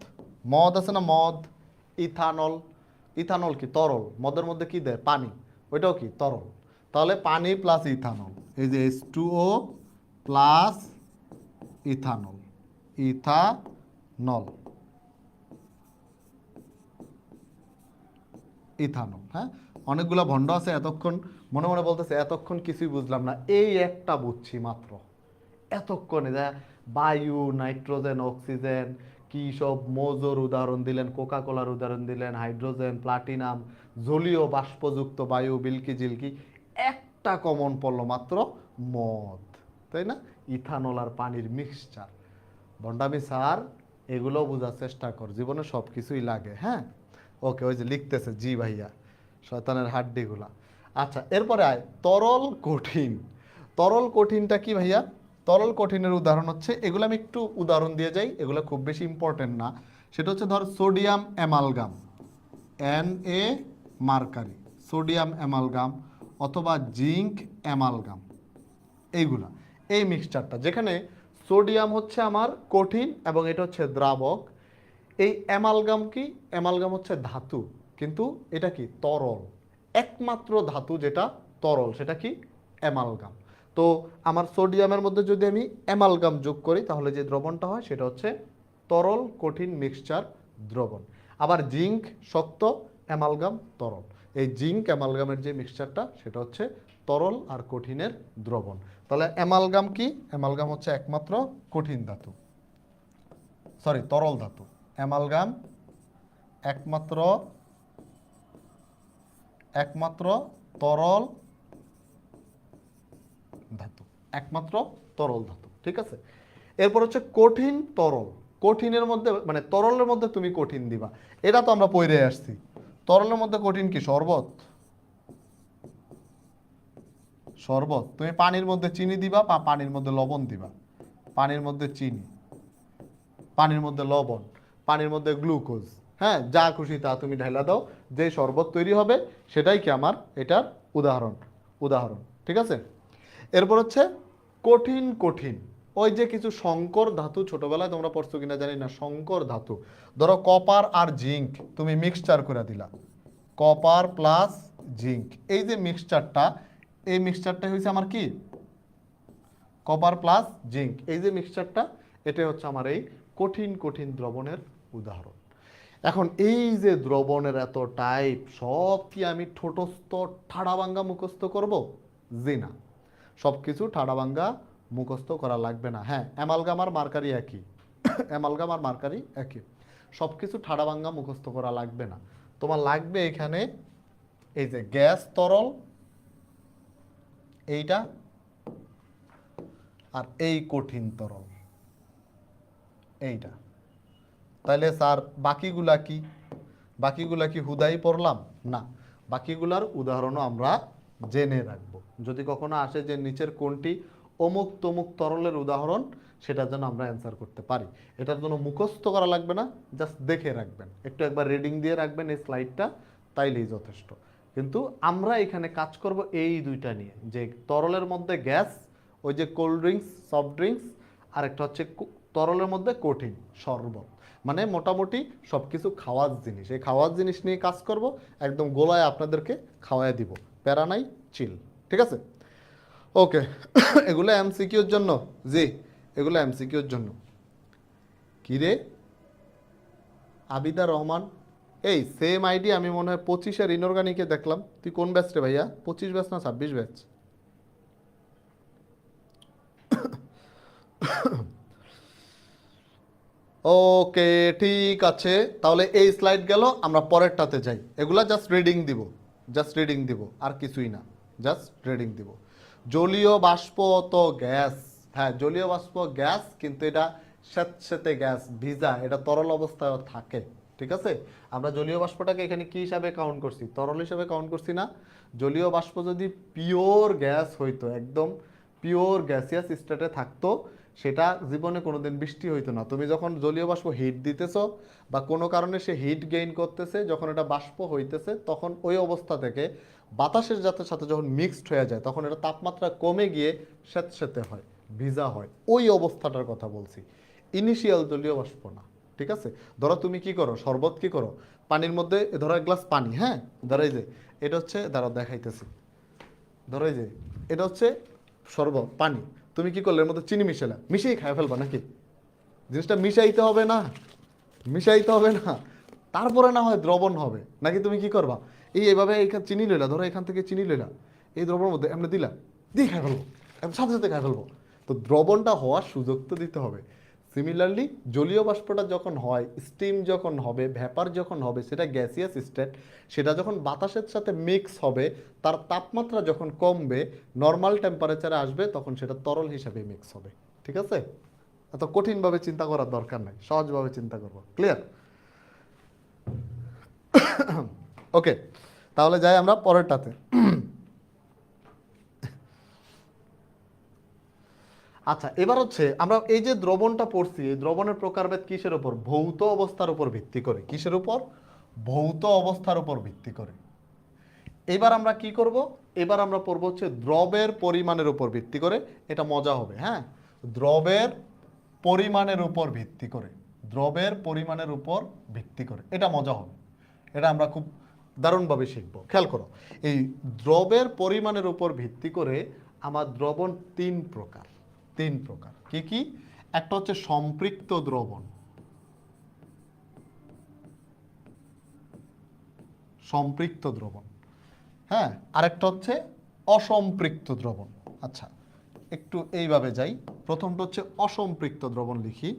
মদ আছে না মদ? ইথানল। ইথানল কি তরল? মদের মধ্যে কি দেয়? পানি। ওইটাও কি তরল? তাহলে পানি প্লাস ইথানল, এই যে H2O plus ethanol, ethanol, ethanol. হ্যাঁ, অনেকগুলো ভণ্ড আছে এতক্ষণ মনে মনে বলতেছে এতক্ষণ কিছুই বুঝলাম না, এই একটা বুঝছি মাত্র এতক্ষণে। বায়ু, নাইট্রোজেন, অক্সিজেন, কি সব মৌজোর উদাহরণ দিলেন, কোকা কোলার উদাহরণ দিলেন, হাইড্রোজেন, প্লাটিনাম, জলীয় বাষ্পযুক্ত বায়ু, বিলকি জিলকি, একটা কমন পড়লো মাত্র মদ, তাই না? ইথানল আর পানির মিক্সচার। ভণ্ডামি স্যার, এগুলো বোঝার চেষ্টা কর, জীবনে সব কিছুই লাগে। হ্যাঁ, ওকে, ওই যে লিখতেছে জি ভাইয়া, শয়তানের হাড্ডিগুলা। আচ্ছা, এরপরে আয় তরল কঠিন। তরল কঠিনটা কি ভাইয়া? তরল কঠিনের উদাহরণ হচ্ছে, এগুলো আমি একটু উদাহরণ দিয়ে যাই, এগুলো খুব বেশি ইম্পর্টেন্ট না। সেটা হচ্ছে ধর sodium amalgam, Na mercury, sodium amalgam, অথবা জিঙ্ক অ্যামালগাম, এইগুলা, এই মিক্সচারটা যেখানে সোডিয়াম হচ্ছে আমার কঠিন এবং এটা হচ্ছে দ্রাবক। এই অ্যামালগাম কি? অ্যামালগাম হচ্ছে ধাতু, কিন্তু এটা কি তরল। একমাত্র ধাতু যেটা তরল সেটা কি? অ্যামালগাম। তো আমার সোডিয়ামের মধ্যে যদি আমি অ্যামালগাম যোগ করি তাহলে যে দ্রবণটা হয় সেটা হচ্ছে তরল কঠিন মিক্সচার দ্রবণ। আবার জিঙ্ক শক্ত, অ্যামালগাম তরল। এই জিঙ্ক অ্যামালগামের যে মিক্সচারটা সেটা হচ্ছে তরল আর কঠিনের দ্রবণ। তাহলে অ্যামালগাম কি? অ্যামালগাম হচ্ছে একমাত্র কঠিন ধাতু, সরি তরল ধাতু। অ্যামালগাম একমাত্র একমাত্র তরল ধাতু, একমাত্র তরল ধাতু। ঠিক আছে? এরপর হচ্ছে কঠিন তরল। কঠিনের মধ্যে মানে তরলের মধ্যে তুমি কঠিন দিবা, এটা তো আমরা পড়ে আসছি। তরলের মধ্যে কঠিন কি? শরবত। শরবত। তুমি পানির মধ্যে চিনি দিবা বা পানির মধ্যে লবণ দিবা। পানির মধ্যে চিনি, পানির মধ্যে লবণ, পানির মধ্যে গ্লুকোজ, হ্যাঁ, যা খুশি তা তুমি ঢাইলা দাও, যে শরবত তৈরি হবে সেটাই কি আমার এটার উদাহরণ। উদাহরণ। ঠিক আছে? এরপর হচ্ছে কঠিন কঠিন, ওই যে কিছু সংকর ধাতু, ছোটবেলায় তোমরা পড়ছো কিনা জানি না, সংকর ধাতু। ধরো কপার আর জিঙ্ক তুমি মিক্সচার করে দিলা, কপার প্লাস জিঙ্ক, এই যে মিক্সচারটা, এই মিক্সচারটা হয়েছে আমার কি? কপার প্লাস জিঙ্ক, এই যে মিক্সচারটা, এটা হচ্ছে আমার এই কঠিন কঠিন দ্রবণের উদাহরণ। এখন এই যে দ্রবণের এত টাইপ, সব কি আমি ঠোঁটস্থ ঠাড়াবাঙ্গা মুখস্থ করব? জি না, সব কিছু ঠাড়াবাঙ্গা মুখস্থ করা লাগবে না। হ্যাঁ, অ্যামালগাম আর মার্কারি একই, অ্যামালগাম আর মার্কারি একই, সব কিছু ঠাড়াবাঙ্গা মুখস্থ করা লাগবে না। তোমার লাগবে এখানে এই যে গ্যাস তরল, এইটা, আর এই কঠিন তরল, এইটা। তাহলে স্যার বাকিগুলা কি? বাকিগুলা কি হুদাই পড়লাম? না, বাকিগুলার উদাহরণও আমরা জেনে রাখবো, যদি কখনো আসে যে নিচের কোনটি অমুক তমুক তরলের উদাহরণ, সেটা যেন আমরা অ্যান্সার করতে পারি। এটার জন্য মুখস্থ করা লাগবে না, জাস্ট দেখে রাখবেন, একটু একবার রিডিং দিয়ে রাখবেন এই স্লাইডটা, তাইলেই যথেষ্ট। কিন্তু আমরা এখানে কাজ করব এই দুইটা নিয়ে, যে তরলের মধ্যে গ্যাস, ওই যে কোল্ড ড্রিঙ্কস, সফট ড্রিঙ্কস, আর একটা হচ্ছে তরলের মধ্যে কঠিন শরবত। মানে মোটামুটি সব কিছু খাওয়ার জিনিস, এই খাওয়ার জিনিস নিয়ে কাজ করব, একদম গোলায় আপনাদেরকে খাওয়াই দিব, প্যারা নাই, চিল। ঠিক আছে? ওকে। এগুলো এমসিকিউর জন্য। জি, এগুলো এমসিকিউর জন্য। কি রে আবিদা রহমান, এই সেম আইডি আমি মনে হয় 25-এর ইনঅর্গানিকে দেখলাম। তুই কোন ব্যাচ রে ভাইয়া? 25 ব্যাচ না 26 ব্যাচ? ওকে, ঠিক আছে, তাহলে এই স্লাইড গেল, আমরা পরেরটাতে যাই। এগুলা জাস্ট রিডিং দিব, জাস্ট রিডিং দিব, আর কিছুই না, জাস্ট রিডিং দিব। জলীয় বাষ্প তো গ্যাস, হ্যাঁ জলীয় বাষ্প গ্যাস, কিন্তু এটা স্যাঁতস্যাঁতে গ্যাস, ভিজা, এটা তরল অবস্থায় থাকে। ঠিক আছে? আমরা জলীয় বাষ্পটাকে এখানে কি হিসাবে কাউন্ট করছি? তরল হিসাবে কাউন্ট করছি না? জলীয় বাষ্প যদি পিওর গ্যাস হইতো, একদম পিওর গ্যাসিয়াস স্টেটে থাকতো, সেটা জীবনে কোনোদিন বৃষ্টি হইতো না। তুমি যখন জলীয় বাষ্প হিট দিতেছো বা কোনো কারণে সে হিট গেইন করতেছে, যখন এটা বাষ্প হইতেছে তখন ওই অবস্থা থেকে বাতাসের সাথে সাথে যখন মিক্সড হয়ে যায় তখন এটা তাপমাত্রা কমে গিয়ে স্যাঁতস্যাঁতে হয়, ভিজা হয়, ওই অবস্থাটার কথা বলছি, ইনিশিয়াল জলীয় বাষ্প না। ঠিক আছে? ধরো তুমি কি করো, শরবত কি করো, পানির মধ্যে ধরো এক গ্লাস পানি, হ্যাঁ, ধরো এই যে এটা হচ্ছে, দাঁড়াও দেখাইতেছি, ধরো এই যে এটা হচ্ছে শরবত পানি, তুমি কি করলে এর মধ্যে চিনি মিশালা, মিশিয়ে খাই ফেলবা নাকি? জিনিসটা মিশাইতে হবে না, মিশাইতে হবে না, তারপরে না হয় দ্রবণ হবে, নাকি তুমি কি করবা, এইভাবে এইখানে চিনি লইলা, ধরো এখান থেকে চিনি লইলা, এই দ্রবণের মধ্যে এমনি দিলা, দিয়ে খাই ফেলবো, সাথে সাথে খাই ফেলবো। তো দ্রবণটা হওয়ার সুযোগ তো দিতে হবে। সিমিলারলি জলীয় বাষ্পটা যখন হয়, স্টিম যখন হবে, ভ্যাপার যখন হবে, সেটা গ্যাসিয়াস স্টেট, সেটা যখন বাতাসের সাথে মিক্স হবে, তার তাপমাত্রা যখন কমবে, নর্মাল টেম্পারেচারে আসবে, তখন সেটা তরল হিসাবে মিক্স হবে। ঠিক আছে? এত কঠিনভাবে চিন্তা করার দরকার নাই, সহজভাবে চিন্তা করবো। ক্লিয়ার? ওকে, তাহলে যাই আমরা পরেরটাতে। আচ্ছা, এবার হচ্ছে আমরা এই যে দ্রবণটা পড়ছি, এই দ্রবণের প্রকারভেদ কিসের উপর? ভৌত অবস্থার উপর ভিত্তি করে। কিসের উপর? ভৌত অবস্থার উপর ভিত্তি করে। এবার আমরা কি করব? এবার আমরা পড়বো হচ্ছে দ্রবের পরিমাণের উপর ভিত্তি করে। এটা মজা হবে, হ্যাঁ, দ্রবের পরিমাণের উপর ভিত্তি করে, দ্রবের পরিমাণের উপর ভিত্তি করে, এটা মজা হবে, এটা আমরা খুব দারুণভাবে শিখবো। খেয়াল করো, এই দ্রবের পরিমাণের উপর ভিত্তি করে আমার দ্রবণ তিন প্রকার। তিন প্রকার কি কি? একটা হচ্ছে সম্পৃক্ত দ্রবণ, সম্পৃক্ত দ্রবণ, হ্যাঁ, আরেকটা হচ্ছে অসম্পৃক্ত দ্রবণ। আচ্ছা, একটু এইভাবে যাই, প্রথমটা হচ্ছে অসম্পৃক্ত দ্রবণ লিখি।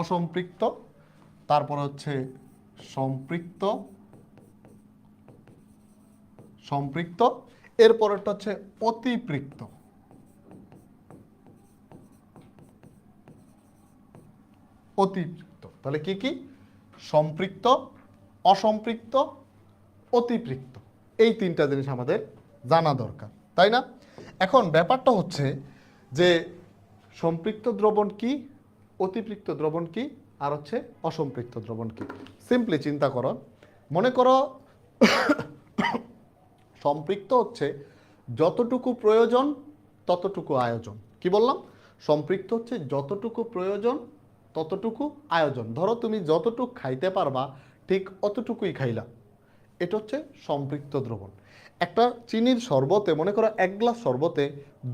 অসম্পৃক্ত, তারপর হচ্ছে সম্পৃক্ত, সম্পৃক্ত, এরপরেরটা হচ্ছে অতিপৃক্ত। অতিপৃক্ত, তাহলে কি কি? সম্পৃক্ত, অসম্পৃক্ত, অতিপৃক্ত, এই তিনটা জিনিস আমাদের জানা দরকার, তাই না? এখন ব্যাপারটা হচ্ছে যে সম্পৃক্ত দ্রবণ কি, অতিপৃক্ত দ্রবণ কি, আর হচ্ছে অসম্পৃক্ত দ্রবণ কি। সিম্পলি চিন্তা করো, মনে করো সম্পৃক্ত হচ্ছে যতটুকু প্রয়োজন ততটুকু আয়োজন। কি বললাম? সম্পৃক্ত হচ্ছে যতটুকু প্রয়োজন ততটুকু আয়োজন। ধরো তুমি যতটুকু খাইতে পারবা ঠিক অতটুকুই খাইলা, এটা হচ্ছে সম্পৃক্ত দ্রবণ। একটা চিনির শরবতে, মনে করো এক গ্লাস শরবতে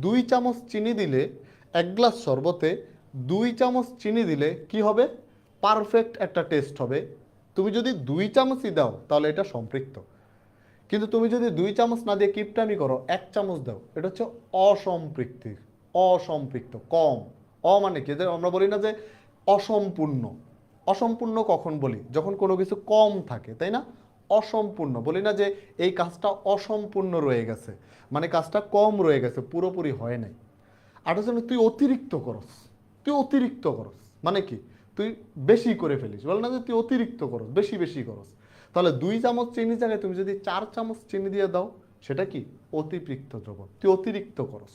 2 চামচ চিনি দিলে, এক গ্লাস শরবতে 2 চামচ চিনি দিলে কি হবে? পারফেক্ট একটা টেস্ট হবে। তুমি যদি 2 চামচই দাও তাহলে এটা সম্পৃক্ত, কিন্তু তুমি যদি 2 চামচ না দিয়ে কিপটামি করো, 1 চামচ দাও, এটা হচ্ছে অসম্পৃক্তি, অসম্পৃক্ত, কম। অ মানে কি? আমরা বলি না যে অসম্পূর্ণ। অসম্পূর্ণ কখন বলি? যখন কোনো কিছু কম থাকে, তাই না? অসম্পূর্ণ বলি না যে এই কাজটা অসম্পূর্ণ রয়ে গেছে, মানে কাজটা কম রয়ে গেছে, পুরোপুরি হয় নাই। আর হচ্ছে তুই অতিরিক্ত করস, তুই অতিরিক্ত করস মানে কি? তুই বেশি করে ফেলিস, বল না যে তুই অতিরিক্ত করস, বেশি বেশি করস। তাহলে 2 চামচ চিনি জায়গায় তুমি যদি 4 চামচ চিনি দিয়ে দাও, সেটা কি? অতিপৃক্ত দ্রবণ, তুই অতিরিক্ত করস।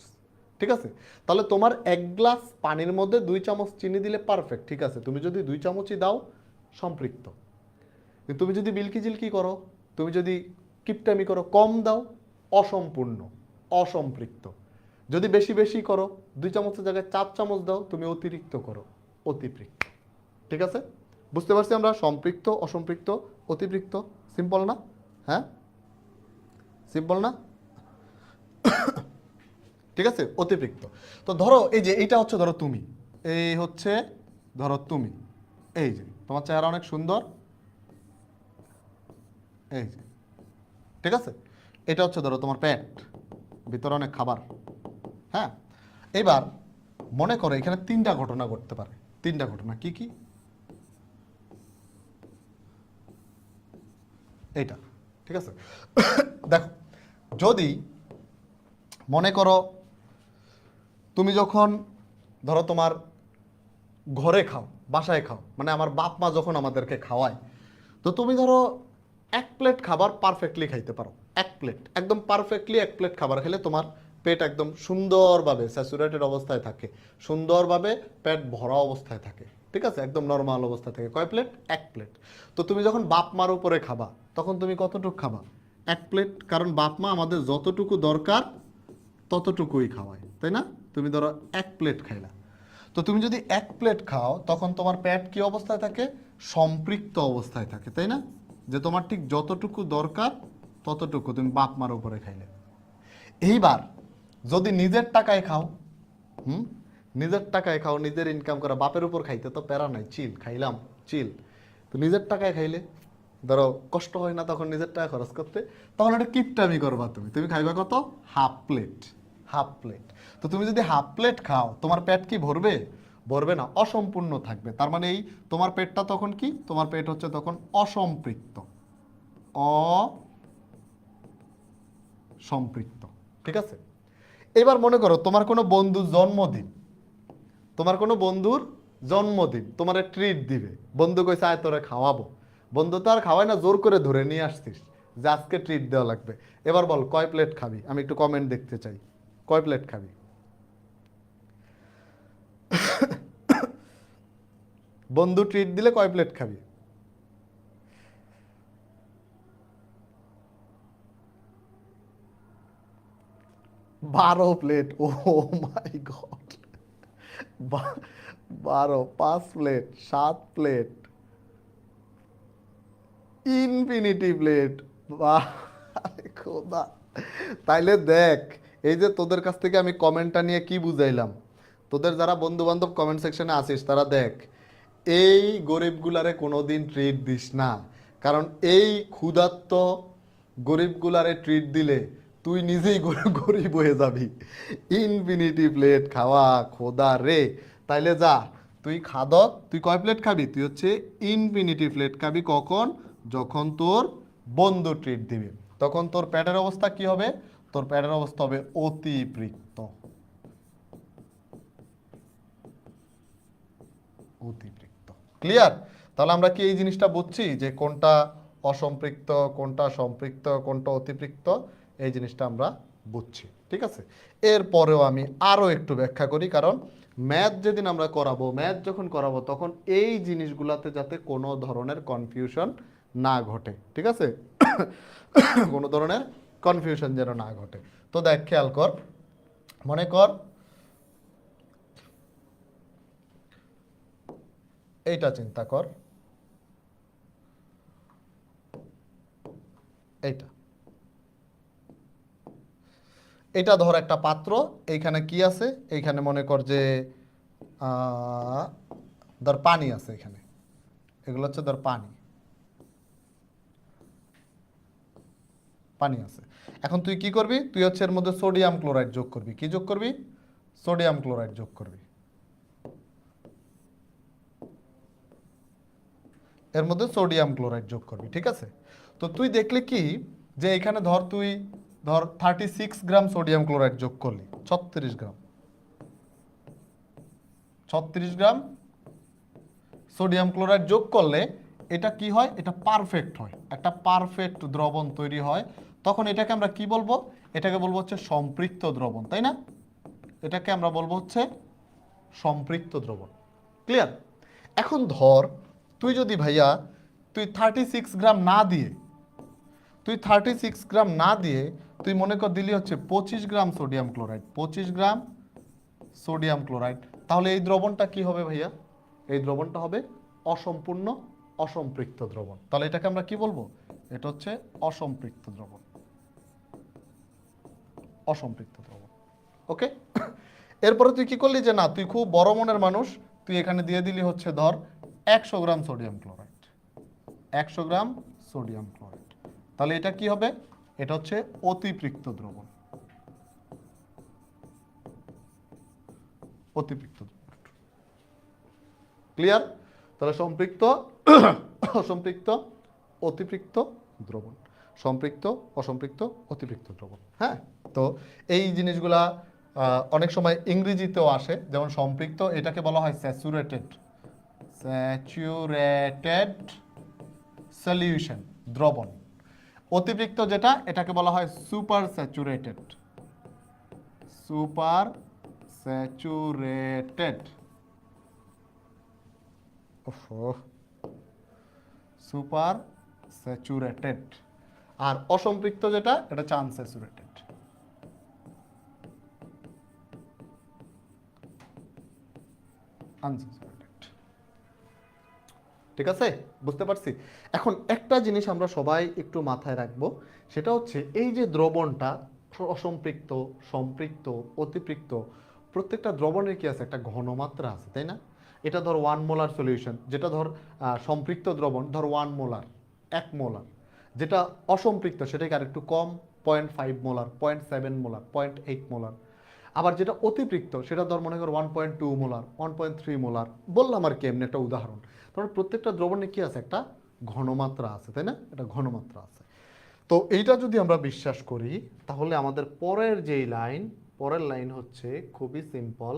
ঠিক আছে? তাহলে তোমার 1 গ্লাস পানির মধ্যে 2 চামচ চিনি দিলে পারফেক্ট, ঠিক আছে। তুমি যদি 2 চামচই দাও, সম্পৃক্ত। কিন্তু তুমি যদি বিলকি জিলকি করো, তুমি যদি কিপটামি করো, কম দাও, অসম্পূর্ণ, অসম্পৃক্ত। যদি বেশি বেশি করো, 2 চামচের জায়গায় 4 চামচ দাও, তুমি অতিরিক্ত করো, অতিপৃক্ত। ঠিক আছে? বুঝতে পারছি আমরা? সম্পৃক্ত, অসম্পৃক্ত, অতিপৃক্ত। সিম্পল না? হ্যাঁ, সিম্পল না? ঠিক আছে, অতিপৃক্ত। তো ধরো এই যে এইটা হচ্ছে, ধরো তুমি, এই হচ্ছে ধরো তুমি, এই যে তোমার চেহারা অনেক সুন্দর, এই যে, ঠিক আছে, এটা হচ্ছে ধরো তোমার পেট, ভিতরে অনেক খাবার, হ্যাঁ। এবার মনে করো এখানে 3টা ঘটনা ঘটতে পারে। 3টা ঘটনা কি কি? এইটা, ঠিক আছে। দেখো, যদি মনে করো তুমি যখন ধরো তোমার ঘরে খাও, বাসায় খাও, মানে আমার বাপ মা যখন আমাদেরকে খাওয়ায়, তো তুমি ধরো 1 প্লেট খাবার পারফেক্টলি খাইতে পারো, এক প্লেট, একদম পারফেক্টলি এক প্লেট খাবার খেলে তোমার পেট একদম সুন্দরভাবে স্যাচুরেটেড অবস্থায় থাকে, সুন্দরভাবে পেট ভরা অবস্থায় থাকে, ঠিক আছে, একদম নর্মাল অবস্থা থেকে। কয় প্লেট? এক প্লেট। তো তুমি যখন বাপ মার উপরে খাবা তখন তুমি কতটুকু খাবা? এক প্লেট, কারণ বাপ মা আমাদের যতটুকু দরকার ততটুকুই খাওয়ায়, তাই না? তুমি ধরো এক প্লেট খাইলা, তো তুমি যদি এক প্লেট খাও তখন তোমার পেট কি অবস্থায় থাকে? সম্পৃক্ত অবস্থায় থাকে, তাই না? যে তোমার ঠিক যতটুকু দরকার ততটুকু তুমি বাপ মার উপরে খাইলে। এইবার যদি নিজের টাকায় খাও, নিজের টাকায় খাও, নিজের ইনকাম করা, বাপের উপর খাইতে তো প্যারা নাই, চিল খাইলাম, চিল। তো নিজের টাকায় খাইলে ধরো কষ্ট হয় না তখন নিজের টাকা খরচ করতে, তখন একটা কিপটামি করবা, তুমি খাইবা কত? Half plate, half plate. তো তুমি যদি হাফ প্লেট খাও তোমার পেট কি ভরবে? ভরবে না, অসম্পূর্ণ থাকবে। তার মানে এই তোমার পেটটা তখন কি? তোমার পেট হচ্ছে তখন অসম্পৃক্ত, অসম্পৃক্ত, ঠিক আছে? এবার মনে করো তোমার কোনো বন্ধুর জন্মদিন, তোমার কোনো বন্ধুর জন্মদিন, তোমার ট্রিট দিবে, বন্ধু কইছে আয় তোরে খাওয়াবো, বন্ধু তো আর খাওয়ায় না, জোর করে ধরে নিয়ে আসছিস যে আজকে ট্রিট দেওয়া লাগবে। এবার বল কয় প্লেট খাবি? আমি একটু কমেন্ট দেখতে চাই, কয় প্লেট খাবি? বন্ধু ট্রিট দিলে কয় প্লেট খাবি? 12 plate. Oh my god, 12, 5 plate, 7 plate, infinity plate. বাহ খোদা। তাইলে দেখ, এই যে তোদের কাছ থেকে আমি কমেন্টটা নিয়ে কি বুঝাইলাম, তোদের যারা বন্ধু বান্ধব কমেন্ট সেকশনে আসিস তারা দেখ, এই গরিবগুলারে কোনোদিন ট্রিট দিস না, কারণ এই ক্ষুধার্ত গরিবগুলারে ট্রিট দিলে তুই নিজেই গরিব হয়ে যাবি। ইনফিনিটি প্লেট খাওয়া, খোদা রে। তাইলে যা, তুই খাদ, তুই কয় প্লেট খাবি? তুই হচ্ছে ইনফিনিটি প্লেট খাবি। কখন? যখন তোর বন্ধু ট্রিট দিবে। তখন তোর পেটের অবস্থা কি হবে? তোর পেটের অবস্থা হবে অতিপৃক্ত, অতিপৃক্ত। ক্লিয়ার? তাহলে আমরা কি এই জিনিসটা বুঝছি যে কোনটা অসম্পৃক্ত, কোনটা সম্পৃক্ত, কোনটা অতিপৃক্ত? এই জিনিসটা আমরা বুঝছি, ঠিক আছে? এরপরেও আমি আরও একটু ব্যাখ্যা করি, কারণ ম্যাথ যেদিন আমরা করাবো, ম্যাথ যখন করাবো তখন এই জিনিসগুলাতে যাতে কোনো ধরনের কনফিউশন না ঘটে, ঠিক আছে? কোনো ধরনের কনফিউশন যেন না ঘটে। তো দেখ, খেয়াল কর, মনে কর এইটা চিন্তা কর, এইটা, এটা ধর একটা পাত্র, এইখানে কি আছে? এইখানে মনে কর যে ধর পানি আছে এখানে, এগুলো হচ্ছে ধর পানি, পানি আছে। এখন তুই কি করবি? তুই হচ্ছে এর মধ্যে সোডিয়াম ক্লোরাইড যোগ করবি। কি যোগ করবি? সোডিয়াম ক্লোরাইড যোগ করবি। এর মধ্যে সোডিয়াম ক্লোরাইড যোগ করবি, ঠিক আছে? তো তুই দেখলি কি যে এখানে ধর তুই ধর 36 গ্রাম সোডিয়াম ক্লোরাইড যোগ করলি, 36 গ্রাম, 36 গ্রাম সোডিয়াম ক্লোরাইড যোগ করলে এটা কি হয়? এটা পারফেক্ট হয়, একটা পারফেক্ট দ্রবণ তৈরি হয়। তখন এটাকে আমরা কি বলবো? এটাকে বলবো হচ্ছে সম্পৃক্ত দ্রবণ, তাই না? এটাকে আমরা বলবো হচ্ছে সম্পৃক্ত দ্রবণ। ক্লিয়ার? এখন ধর তুই যদি ভাইয়া তুই 36 গ্রাম না দিয়ে, তুই 36 গ্রাম না দিয়ে তুই মনে কর দিলি হচ্ছে 25 gram sodium chloride, 25 gram sodium chloride, তাহলে এই দ্রবণটা কি হবে ভাইয়া? এই দ্রবণটা হবে অসম্পূর্ণ অসম্পৃক্ত দ্রবণ। তাহলে এটাকে আমরা কি বলবো? এটা হচ্ছে অসম্পৃক্ত দ্রবণ, অসম্পৃক্ত দ্রবণ। ওকে? এরপরে তুই কি করলি যে না, তুই খুব বড় মনের মানুষ, তুই এখানে দিয়ে দিলি হচ্ছে ধর 100 gram sodium chloride, 100 gram sodium chloride. তাহলে এটা কি হবে? এটা হচ্ছে অতিপৃক্ত দ্রবণ, অতিপৃক্ত দ্রবণ। ক্লিয়ার? তাহলে সম্পৃক্ত, অসম্পৃক্ত, অতিপৃক্ত দ্রবণ, সম্পৃক্ত, অসম্পৃক্ত, অতিপৃক্ত দ্রবণ। হ্যাঁ, তো এই জিনিসগুলা অনেক সময় ইংরেজিতেও আসে, যেমন সম্পৃক্ত, এটাকে বলা হয় স্যাচুরেটেড, স্যাচুরেটেড সলিউশন, দ্রবণ। অতিরিক্ত যেটা এটাকে বলা হয় super saturated, super saturated, super saturated. আর অসম্পৃক্ত যেটা এটা হচ্ছে আনস্যাচুরেটেড। আনস্যাচুরেটেড, ঠিক আছে, বুঝতে পারছি। এখন একটা জিনিস আমরা সবাই একটু মাথায় রাখবো, সেটা হচ্ছে এই যে দ্রবণটা অসম্পৃক্ত, সম্পৃক্ত, অতিপৃক্ত, প্রত্যেকটা দ্রবণের কি আছে, একটা ঘনমাত্রা আছে, তাই না? এটা ধর 1 মোলার সলিউশন, যেটা ধর সম্পৃক্ত দ্রবণ ধর 1 মোলার, 1 মোলার। যেটা অসম্পৃক্ত সেটাকে আর একটু কম, 0.5 মোলার, 0.7 মোলার, 0.8 মোলার। আবার যেটা অতিপৃক্ত সেটা ধর মনে করো 1.2 মোলার, 1.3 মোলার, বললাম আর কি এমনি একটা উদাহরণ। তারপরে প্রত্যেকটা দ্রবণে কি আছে, একটা ঘনমাত্রা আছে, তাই না? একটা ঘনমাত্রা আছে। তো এইটা যদি আমরা বিশ্বাস করি, তাহলে আমাদের পরের লাইন হচ্ছে খুবই সিম্পল,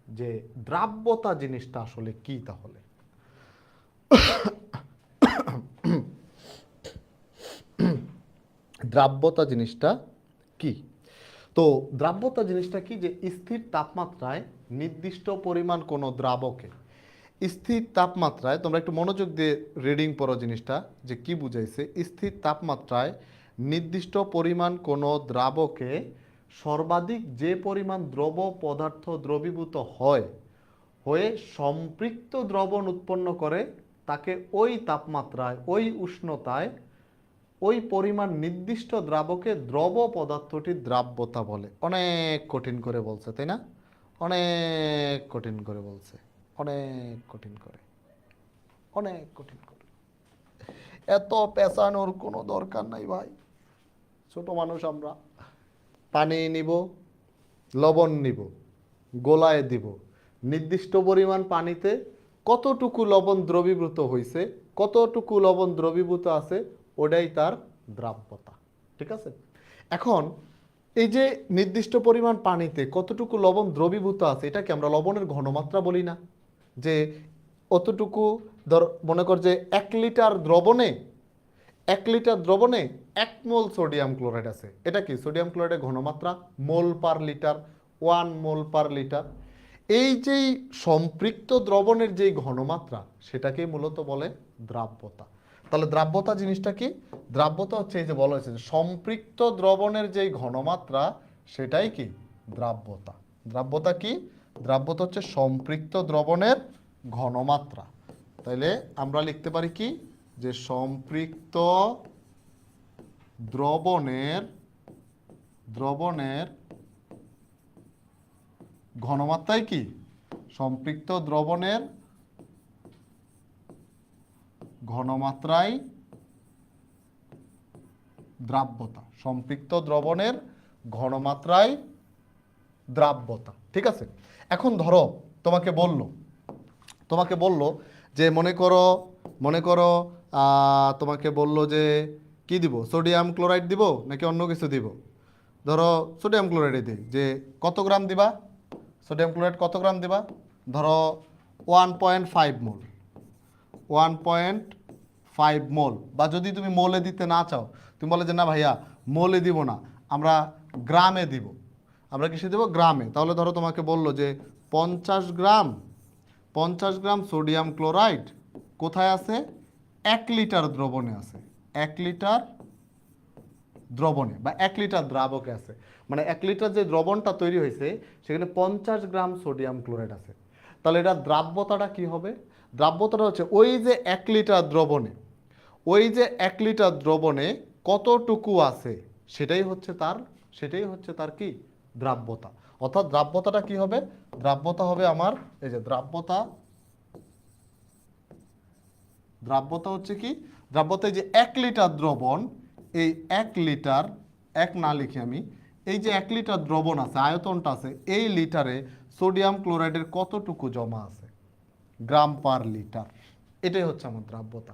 যে দ্রাব্যতা জিনিসটা আসলে কি। তাহলে দ্রাব্যতা জিনিসটা কি? তো দ্রাব্যতা জিনিসটা কি, যে স্থির তাপমাত্রায় নির্দিষ্ট পরিমাণ কোনো দ্রাবকে, স্থির তাপমাত্রায়, তোমরা একটু মনোযোগ দিয়ে রিডিং পড়ো জিনিসটা যে কি বুঝাইছে। স্থির তাপমাত্রায় নির্দিষ্ট পরিমাণ কোনো দ্রাবকে সর্বাধিক যে পরিমাণ দ্রব পদার্থ দ্রবীভূত হয়ে সম্পৃক্ত দ্রবণ উৎপন্ন করে, তাকে ওই তাপমাত্রায়, ওই উষ্ণতায়, ওই পরিমাণ নির্দিষ্ট দ্রাবকে দ্রব পদার্থটির দ্রাব্যতা বলে। অনেক কঠিন করে বলছে, তাই না? অনেক কঠিন করে বলছে, অনেক কঠিন করে, অনেক কঠিন করে। এত পেঁচানোর কোনো দরকার নাই ভাই, ছোট মানুষ আমরা। পানি নিব, লবণ নিব, গোলায় দিব, নির্দিষ্ট পরিমাণ পানিতে কতটুকু লবণ দ্রবীভূত হয়েছে, কতটুকু লবণ দ্রবীভূত আছে, ওটাই তার দ্রাব্যতা, ঠিক আছে? এখন এই যে নির্দিষ্ট পরিমাণ পানিতে কতটুকু লবণ দ্রবীভূত আছে, এটাকে আমরা লবণের ঘনমাত্রা বলি না? যে অতটুকু, ধর মনে কর যে 1 লিটার দ্রবণে 1 মোল সোডিয়াম ক্লোরাইড আছে। এটা কি সোডিয়াম ক্লোরাইডের ঘনমাত্রা, মোল পার লিটার, 1 মোল পার লিটার। এই যেই সম্পৃক্ত দ্রবণের যেই ঘনমাত্রা, সেটাকেই মূলত বলে দ্রাব্যতা। তাহলে দ্রাব্যতা জিনিসটা কি? দ্রাব্যতা হচ্ছে এই যে বলা হয়েছে যে সম্পৃক্ত দ্রবণের যেই ঘনমাত্রা, সেটাই কি দ্রাব্যতা। দ্রাব্যতা কি? দ্রাব্যতা হচ্ছে সম্পৃক্ত দ্রবণের ঘনমাত্রা। তাইলে আমরা লিখতে পারি কি, যে সম্পৃক্ত দ্রবণের ঘনমাত্রাই কি? সম্পৃক্ত দ্রবণের ঘনমাত্রাই দ্রাব্যতা। সম্পৃক্ত দ্রবণের ঘনমাত্রাই দ্রাব্যতা, ঠিক আছে? এখন ধরো তোমাকে বলল যে মনে করো তোমাকে বলল যে কি দিব, সোডিয়াম ক্লোরাইড দিব নাকি অন্য কিছু দিব? ধরো সোডিয়াম ক্লোরাইডে দিই, যে কত গ্রাম দিবা, সোডিয়াম ক্লোরাইড কত গ্রাম দিবা? ধরো 1.5 মোল, 1.5 মোল। বা যদি তুমি মোলে দিতে না চাও, তুমি বলে যে না ভাইয়া মোলে দিব না, আমরা গ্রামে দিব। আমরা কিসে দেব? গ্রামে। তাহলে ধরো তোমাকে বললো যে 50 গ্রাম সোডিয়াম ক্লোরাইড কোথায় আছে? 1 লিটার দ্রবণে আছে। 1 লিটার দ্রবণে বা 1 লিটার দ্রাবকে আছে। মানে 1 লিটার যে দ্রবণটা তৈরি হয়েছে, সেখানে 50 গ্রাম সোডিয়াম ক্লোরাইড আছে। তাহলে এটা দ্রাব্যতাটা কি হবে? দ্রাব্যতাটা হচ্ছে ওই যে 1 লিটার দ্রবণে কতটুকু আছে, সেটাই হচ্ছে তার কি দ্রাব্যতা। অর্থাৎ দ্রাব্যতাটা কি হবে? দ্রাব্যতা হবে আমার এই যে দ্রাব্যতা হচ্ছে কি? দ্রাব্যতা এই যে 1 লিটার দ্রবণ, এই 1 লিটার, 1 না লিখি আমি, এই যে 1 লিটার দ্রবণ আছে, আয়তনটা আছে, এই লিটারে সোডিয়াম ক্লোরাইডের কতটুকু জমা আছে, গ্রাম পার লিটার। এটাই হচ্ছে আমার দ্রাব্যতা,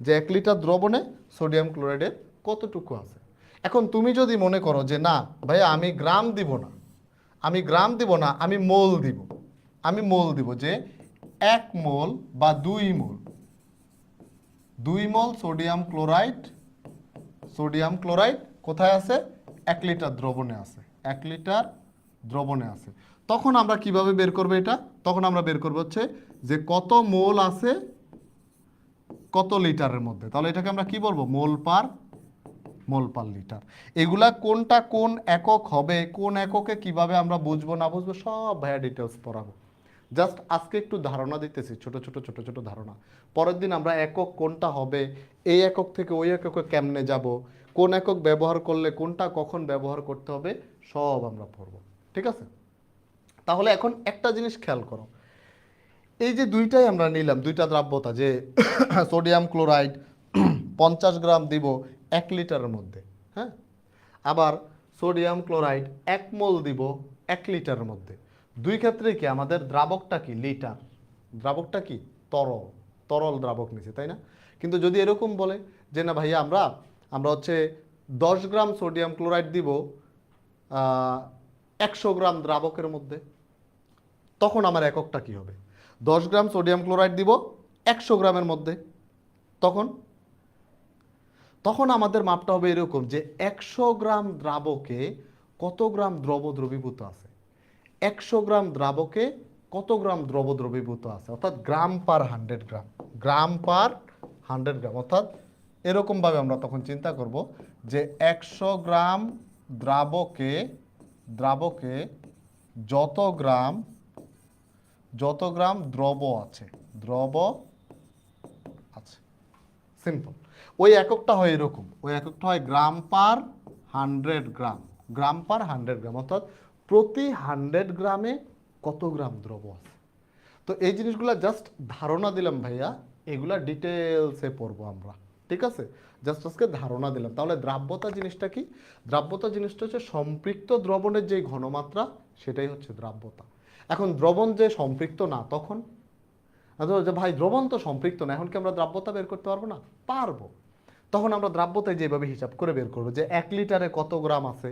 যে 1 লিটার দ্রবণে সোডিয়াম ক্লোরাইডের কতটুকু আছে। এখন তুমি যদি মনে করো যে না ভাইয়া আমি গ্রাম দিব না, আমি মোল দিব, যে 1 মোল বা 2 মোল সোডিয়াম সোডিয়াম ক্লোরাইড কোথায় আছে? 1 লিটার দ্রবণে আছে, 1 লিটার দ্রবণে আছে। তখন আমরা কিভাবে বের করব এটা? তখন আমরা বের করব হচ্ছে যে কত মোল আছে কত লিটারের মধ্যে। তাহলে এটাকে আমরা কি বলবো? মোল পার লিটার। এগুলা কোনটা কোন একক হবে, কোন এককে কিভাবে আমরা বুঝবো না বুঝবো সব ভাইয়া ডিটেলস পড়াবো। জাস্ট আজকে একটু ধারণা দিতেছি, ছোট ছোট ধারণা। পরের দিন আমরা একক কোনটা হবে, এই একক থেকে ওই এককে কেমনে যাব, কোন একক ব্যবহার করলে কোনটা কখন ব্যবহার করতে হবে, সব আমরা পড়বো। ঠিক আছে? তাহলে এখন একটা জিনিস খেয়াল করো, এই যে দুইটাই আমরা নিলাম, দুইটা দ্রাব্যতা, যে সোডিয়াম ক্লোরাইড 50 গ্রাম দিব 1 লিটারের মধ্যে, হ্যাঁ, আবার সোডিয়াম ক্লোরাইড 1 মোল দিব 1 লিটারের মধ্যে। দুই ক্ষেত্রে কি আমাদের দ্রাবকটা কি? লিটার। দ্রাবকটা কি? তরল দ্রাবক নিছে, তাই না? কিন্তু যদি এরকম বলে যে না ভাইয়া আমরা হচ্ছে 10 গ্রাম সোডিয়াম ক্লোরাইড দিব 100 গ্রাম দ্রাবকের মধ্যে, তখন আমার এককটা কি হবে? 10 গ্রাম সোডিয়াম ক্লোরাইড দিব 100 গ্রামের মধ্যে, তখন আমাদের মাপটা হবে এরকম যে 100 গ্রাম দ্রাবকে কত গ্রাম দ্রবীভূত আছে, 100 গ্রাম দ্রাবকে কত গ্রাম দ্রবীভূত আছে, অর্থাৎ গ্রাম পার 100 গ্রাম, গ্রাম পার 100 গ্রাম। অর্থাৎ এরকমভাবে আমরা তখন চিন্তা করব যে 100 গ্রাম দ্রাবকে যত গ্রাম দ্রব আছে, সিম্পল। ওই এককটা হয় এরকম, ওই এককটা হয় গ্রাম পার 100 গ্রাম, গ্রাম পার 100 গ্রাম, অর্থাৎ প্রতি 100 গ্রামে কত গ্রাম দ্রব আছে। তো এই জিনিসগুলো জাস্ট ধারণা দিলাম ভাইয়া, এগুলা ডিটেলসে পড়বো আমরা। ঠিক আছে? জাস্ট আজকে ধারণা দিলাম। তাহলে দ্রাব্যতা জিনিসটা কি? দ্রাব্যতা জিনিসটা হচ্ছে সম্পৃক্ত দ্রবণের যে ঘনমাত্রা, সেটাই হচ্ছে দ্রাব্যতা। এখন দ্রবণ যে সম্পৃক্ত না, তখন যে ভাই দ্রবণ তো সম্পৃক্ত না, এখন কি আমরা দ্রাব্যতা বের করতে পারবো না? পারবো। তখন আমরা দ্রাব্যতায় যেভাবে হিসাব করে বের করবো যে 1 লিটারে কত গ্রাম আছে,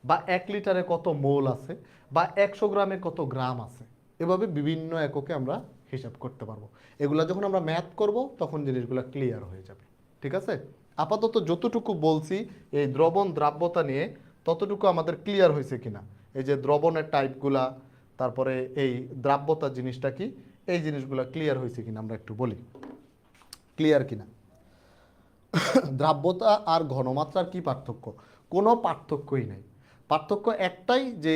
বা 1 লিটারে কত মোল আছে, বা 100 গ্রামে কত গ্রাম আছে, এভাবে বিভিন্ন এককে আমরা হিসাব করতে পারবো। এগুলা যখন আমরা ম্যাথ করব তখন জিনিসগুলো ক্লিয়ার হয়ে যাবে। ঠিক আছে? আপাতত যতটুকু বলছি এই দ্রবণ দ্রাব্যতা নিয়ে, ততটুকু আমাদের ক্লিয়ার হয়েছে কিনা, এই যে দ্রবণের টাইপগুলা, তারপরে এই দ্রাব্যতা জিনিসটা কি, এই জিনিসগুলো ক্লিয়ার হয়েছে কিনা আমরা একটু বলি, ক্লিয়ার কিনা। দ্রাব্যতা আর ঘনমাত্রার কি পার্থক্য? কোনো পার্থক্যই নেই। পার্থক্য একটাই, যে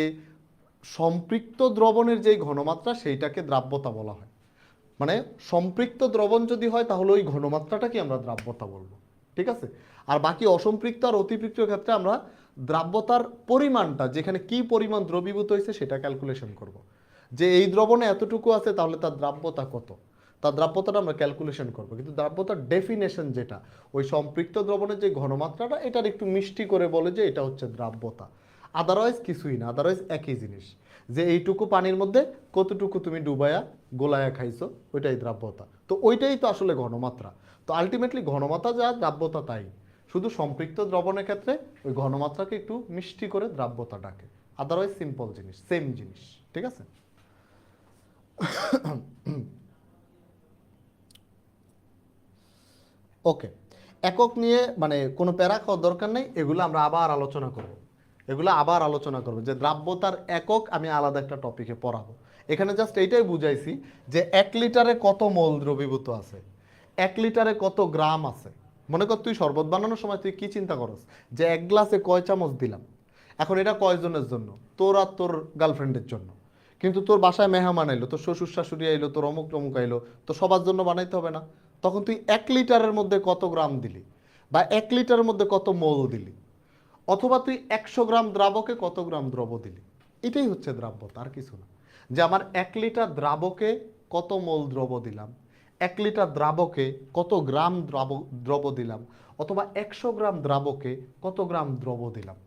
সম্পৃক্ত দ্রবণের যেই ঘনমাত্রা সেইটাকে দ্রাব্যতা বলা হয়। মানে সম্পৃক্ত দ্রবণ যদি হয় তাহলে ওই ঘনমাত্রাটাকে আমরা দ্রাব্যতা বলবো। ঠিক আছে? আর বাকি অসম্পৃক্ত আর অতিপৃক্ত ক্ষেত্রে আমরা দ্রাব্যতার পরিমাণটা, যেখানে কি পরিমাণ দ্রবীভূত হয়েছে সেটা ক্যালকুলেশন করব। যে এই দ্রবণে এতটুকু আছে তাহলে তার দ্রাব্যতা কত, তার দ্রাব্যতাটা আমরা ক্যালকুলেশন করব। কিন্তু দ্রাব্যতার ডেফিনেশন যেটা, ওই সম্পৃক্ত দ্রবণের যে ঘনমাত্রাটা, এটার একটু মিষ্টি করে বলে যে এটা হচ্ছে দ্রাব্যতা। আদারওয়াইজ কিছুই না, আদারওয়াইজ একই জিনিস, যে এইটুকু পানির মধ্যে কতটুকু তুমি ডুবায়া গোলায়া খাইছো, ওইটাই দ্রাব্যতা। তো ওইটাই তো আসলে ঘনমাত্রা। তো আলটিমেটলি ঘনমাত্রা যা, দ্রাব্যতা তাই। শুধু সম্পৃক্ত দ্রবণের ক্ষেত্রে ওই ঘনমাত্রাকে একটু মিষ্টি করে দ্রাব্যতা ডাকে, আদারওয়াইজ সিম্পল জিনিস, সেম জিনিস। ঠিক আছে? ওকে, একক নিয়ে মানে কোনো প্যারা খাওয়ার দরকার নেই, এগুলো আমরা আবার আলোচনা করব। যে দ্রাব্যতার একক আমি আলাদা একটা টপিকে পড়াবো। এখানে জাস্ট এইটাই বুঝাইছি যে 1 লিটারে কত মোল দ্রবীভূত আছে, 1 লিটারে কত গ্রাম আছে। মনে কর তুই শরবত বানানোর সময় তুই কি চিন্তা করস যে 1 গ্লাসে কয় চামচ দিলাম। এখন এটা কয়জনের জন্য? তোর আর তোর গার্লফ্রেন্ডের জন্য। কিন্তু তোর বাসায় মেহমান আইলো, তোর শ্বশুর শাশুড়ি আইলো, তোর অমুক টমুক আইলো, তো সবার জন্য বানাইতে হবে না? তখন তুই 1 লিটারের মধ্যে কত গ্রাম দিলি, বা 1 লিটারের মধ্যে কত মোল দিলি, অথবা তুই 100 গ্রাম দ্রাবকে কত গ্রাম দ্রব দিলি, এটাই হচ্ছে দ্রাব্যতা, আর কিছু না। যে আমার 1 লিটার দ্রাবকে কত মোল দ্রব দিলাম, 1 লিটার দ্রাবকে কত গ্রাম দ্রব দিলাম, অথবা 100 গ্রাম দ্রাবকে কত গ্রাম দ্রব দিলাম।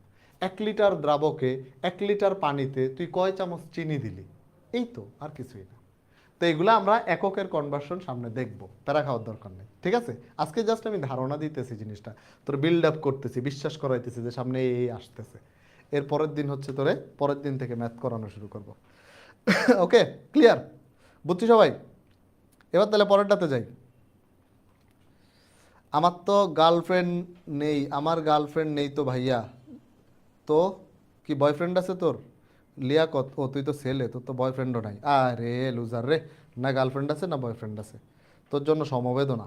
1 লিটার দ্রাবকে 1 লিটার পানিতে তুই কয় চামচ চিনি দিলি, এই তো, আর কিছুই না। তো এগুলো আমরা এককের কনভার্সন সামনে দেখবো, প্যারা খাওয়ার দরকার নেই। ঠিক আছে? আজকে জাস্ট আমি ধারণা দিতেছি, জিনিসটা তোর বিল্ড আপ করতেছি, বিশ্বাস করাইতেছি যে সামনে এই আসতেছে। এর পরের দিন হচ্ছে তোরে পরের দিন থেকে ম্যাথ করানো শুরু করব। ওকে, ক্লিয়ার? বুঝছি সবাই? এবার তাহলে পরেরটাতে যাই। আমার তো গার্লফ্রেন্ড নেই, আমার গার্লফ্রেন্ড নেই তো ভাইয়া। তো কি বয়ফ্রেন্ড আছে তোর? লিয়াকত, ও তুই তো ছেলে, তোর তো বয়ফ্রেন্ডও নাই। আরে লুজার রে, না গার্লফ্রেন্ড আছে না বয়ফ্রেন্ড আছে, তোর জন্য সমবেদনা।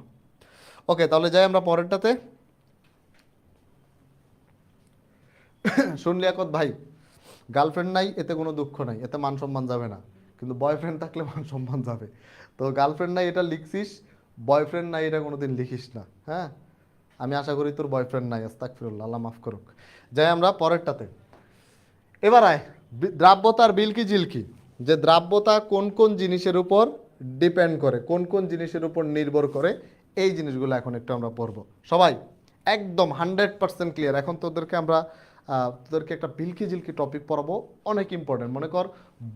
ওকে, তাহলে যাই আমরা পরেরটাতে। শুন লিয়াকত ভাই, গার্লফ্রেন্ড নাই এতে কোনো দুঃখ নাই, এতে মান সম্মান যাবে না, কিন্তু বয়ফ্রেন্ড থাকলে মান সম্মান যাবে। তো গার্লফ্রেন্ড নাই এটা লিখছিস, বয়ফ্রেন্ড নাই এটা কোনোদিন লিখিস না, হ্যাঁ। আমি আশা করি তোর বয়ফ্রেন্ড নাই, আস্তাগফিরুল্লাহ, আল্লাহ মাফ করুক। যাই আমরা পরেরটাতে। এবার আয়, দ্রাব্যতার বিলকি জিলকি, যে দ্রাব্যতা কোন কোন জিনিসের উপর ডিপেন্ড করে, কোন কোন জিনিসের উপর নির্ভর করে, এই জিনিসগুলো এখন একটু আমরা পড়ব। সবাই একদম 100% ক্লিয়ার। এখন তোদেরকে একটা বিলকি জিলকি টপিক পড়াবো, অনেক ইম্পর্টেন্ট। মনে কর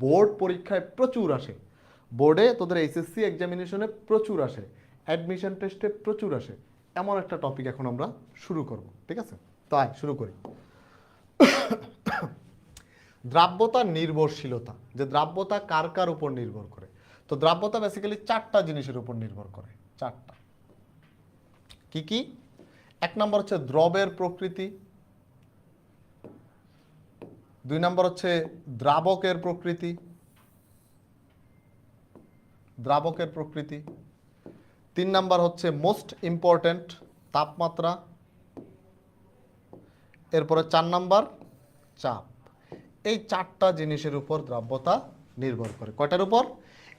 বোর্ড পরীক্ষায় প্রচুর আসে, বোর্ডে তোদের এইচএসসি এক্সামিনেশনে প্রচুর আসে, অ্যাডমিশন টেস্টে প্রচুর আসে, এমন একটা টপিক এখন আমরা শুরু করব, ঠিক আছে? তো আয় শুরু করি। দ্রাব্যতার নির্ভরশীলতা, যে দ্রাব্যতা কার কার উপর নির্ভর করে। তো দ্রাব্যতা বেসিক্যালি চারটা জিনিসের উপর নির্ভর করে, চারটা। কি কি? এক নম্বর হচ্ছে দ্রবের প্রকৃতি, দুই নম্বর হচ্ছে দ্রাবকের প্রকৃতি, দ্রাবকের প্রকৃতি, তিন নম্বর হচ্ছে মোস্ট ইম্পর্ট্যান্ট তাপমাত্রা, এরপরে চার নম্বর চাপ। এই চারটা জিনিসের উপর দ্রাব্যতা নির্ভর করে। কয়টার উপর?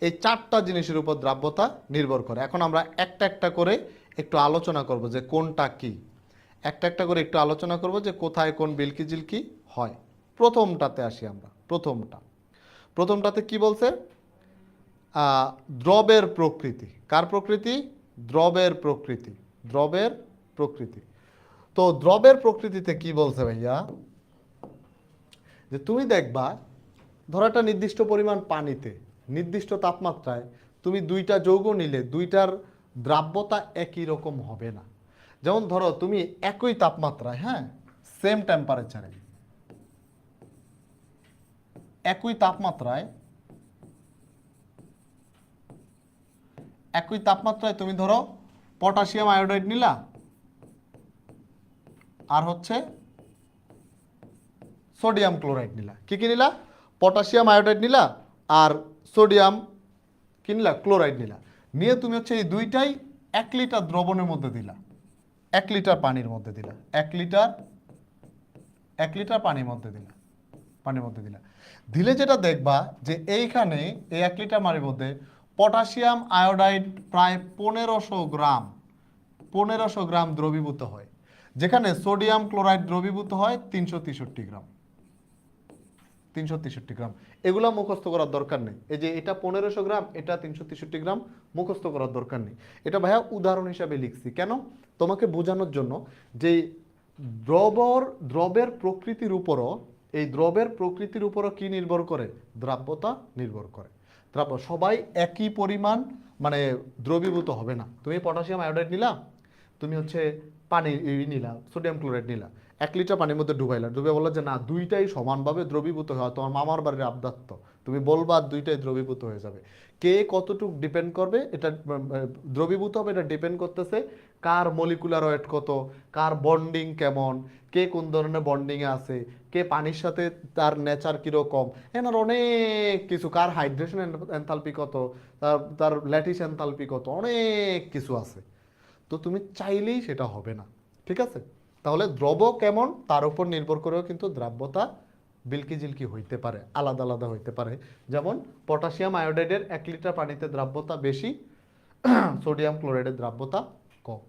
এই চারটা জিনিসের উপর দ্রাব্যতা নির্ভর করে। এখন আমরা একটা একটা করে একটু আলোচনা করব যে কোনটা কি, একটা একটা করে একটু আলোচনা করব যে কোথায় কোন বিলকি জিলকি হয়। প্রথমটাতে আসি আমরা। প্রথমটাতে কি বলছে? দ্রবের প্রকৃতি। কার প্রকৃতি? দ্রবের প্রকৃতি, দ্রবের প্রকৃতি। তো দ্রবের প্রকৃতিতে কি বলছে ভাইয়া? যে তুমি দেখবা, ধরো একটা নির্দিষ্ট পরিমাণ পানিতে নির্দিষ্ট তাপমাত্রায় তুমি দুইটা যৌগ নিলে দুইটার দ্রাব্যতা একই রকম হবে না। যেমন ধরো তুমি একই তাপমাত্রায়, হ্যাঁ, সেম টেম্পারেচারে, একই তাপমাত্রায় তুমি ধরো পটাশিয়াম আয়োডাইড নিলা আর হচ্ছে সোডিয়াম ক্লোরাইড নিলা। কি কি নিলা? পটাশিয়াম আয়োডাইড নিলা আর সোডিয়াম কি নিলা? ক্লোরাইড নিলা। নিয়ে তুমি হচ্ছে এই দুইটাই 1 লিটার দ্রবণের মধ্যে দিলা, 1 লিটার পানির মধ্যে দিলা, 1 লিটার পানির মধ্যে দিলা। দিলে যেটা দেখবা যে এইখানে এই 1 লিটার পানির মধ্যে পটাশিয়াম আয়োডাইড প্রায় 1500 গ্রাম দ্রবীভূত হয়, যেখানে সোডিয়াম ক্লোরাইড দ্রবীভূত হয় 363 গ্রাম। 363 গ্রাম। এগুলা মুখস্থ করার দরকার নেই। এই যে এটা 1500 গ্রাম, এটা 363 গ্রাম, মুখস্থ করার দরকার নেই। এটা ভাইয়া উদাহরণ হিসাবে লিখছি কেন? তোমাকে বোঝানোর জন্য যে দ্রবের প্রকৃতির উপরও, এই দ্রবের প্রকৃতির উপরও কি নির্ভর করে? দ্রাব্যতা নির্ভর করে। সবাই একই পরিমাণ মানে দ্রবীভূত হবে না। তুমি পটাশিয়াম আয়োডাইড নিলা, তুমি হচ্ছে পানি নিলা, সোডিয়াম ক্লোরাইড নিলা, 1 লিটার পানির মধ্যে ডুবাইলা, ডুবে বললো যে না দুইটাই সমানভাবে দ্রবীভূত হয়, তোমার মামার বাড়ির আবদাত্ত, তুমি বলবা দুইটাই দ্রবীভূত হয়ে যাবে। কে কতটুক ডিপেন্ড করবে, এটা দ্রবীভূত হবে, এটা ডিপেন্ড করতেছে কার মলিকুলার ওয়েট কত, কার বন্ডিং কেমন, কে কোন ধরনের বন্ডিংয়ে আছে, কে পানির সাথে তার নেচার কীরকম, এনার অনেক কিছু, কার হাইড্রেশন এনথালপি কত, তার ল্যাটিস এনথালপি কত, অনেক কিছু আছে। তো তুমি চাইলেই সেটা হবে না, ঠিক আছে? তাহলে দ্রব কেমন তার উপর নির্ভর করেও কিন্তু দ্রাব্যতা বিলকি জিলকি হইতে পারে, আলাদা আলাদা হইতে পারে। যেমন পটাশিয়াম আয়োডাইডের 1 লিটার পানিতে দ্রাব্যতা বেশি, সোডিয়াম ক্লোরাইডের দ্রাব্যতা কম।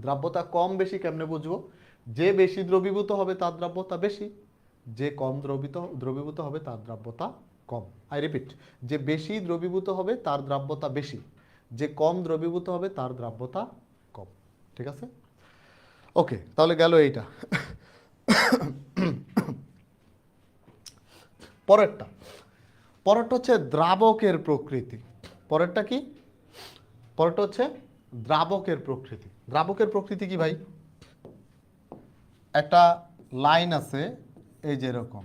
দ্রাব্যতা কম বেশি কেমনে বুঝবো? যে বেশি দ্রবীভূত হবে তার দ্রাব্যতা বেশি, যে কম দ্রবীভূত হবে তার দ্রাব্যতা কম। আই রিপিট, যে বেশি দ্রবীভূত হবে তার দ্রাব্যতা বেশি, যে কম দ্রবীভূত হবে তার দ্রাব্যতা কম, ঠিক আছে? ওকে, তাহলে গেল এইটা। পরেরটা হচ্ছে দ্রাবকের প্রকৃতি। পরেরটা কি? পরেরটা হচ্ছে দ্রাবকের প্রকৃতি। দ্রাবকের প্রকৃতি কি ভাই? একটা লাইন আছে এই যে এরকম,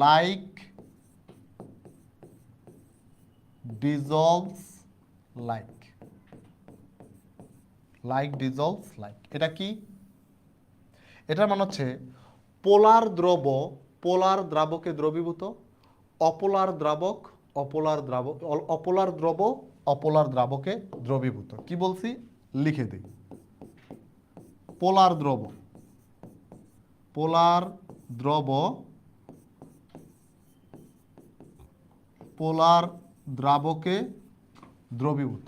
like dissolves like, like dissolves like. এটা কি? এটার মানে হচ্ছে পোলার দ্রব পোলার দ্রাবকে দ্রবীভূত, অপোলার দ্রাবক অপোলার দ্রাবক, অপোলার দ্রব অপোলার দ্রাবকে দ্রবীভূত। কি বলছি লিখে দিই। পোলার দ্রব পোলার দ্রব পোলার দ্রাবকে দ্রবীভূত।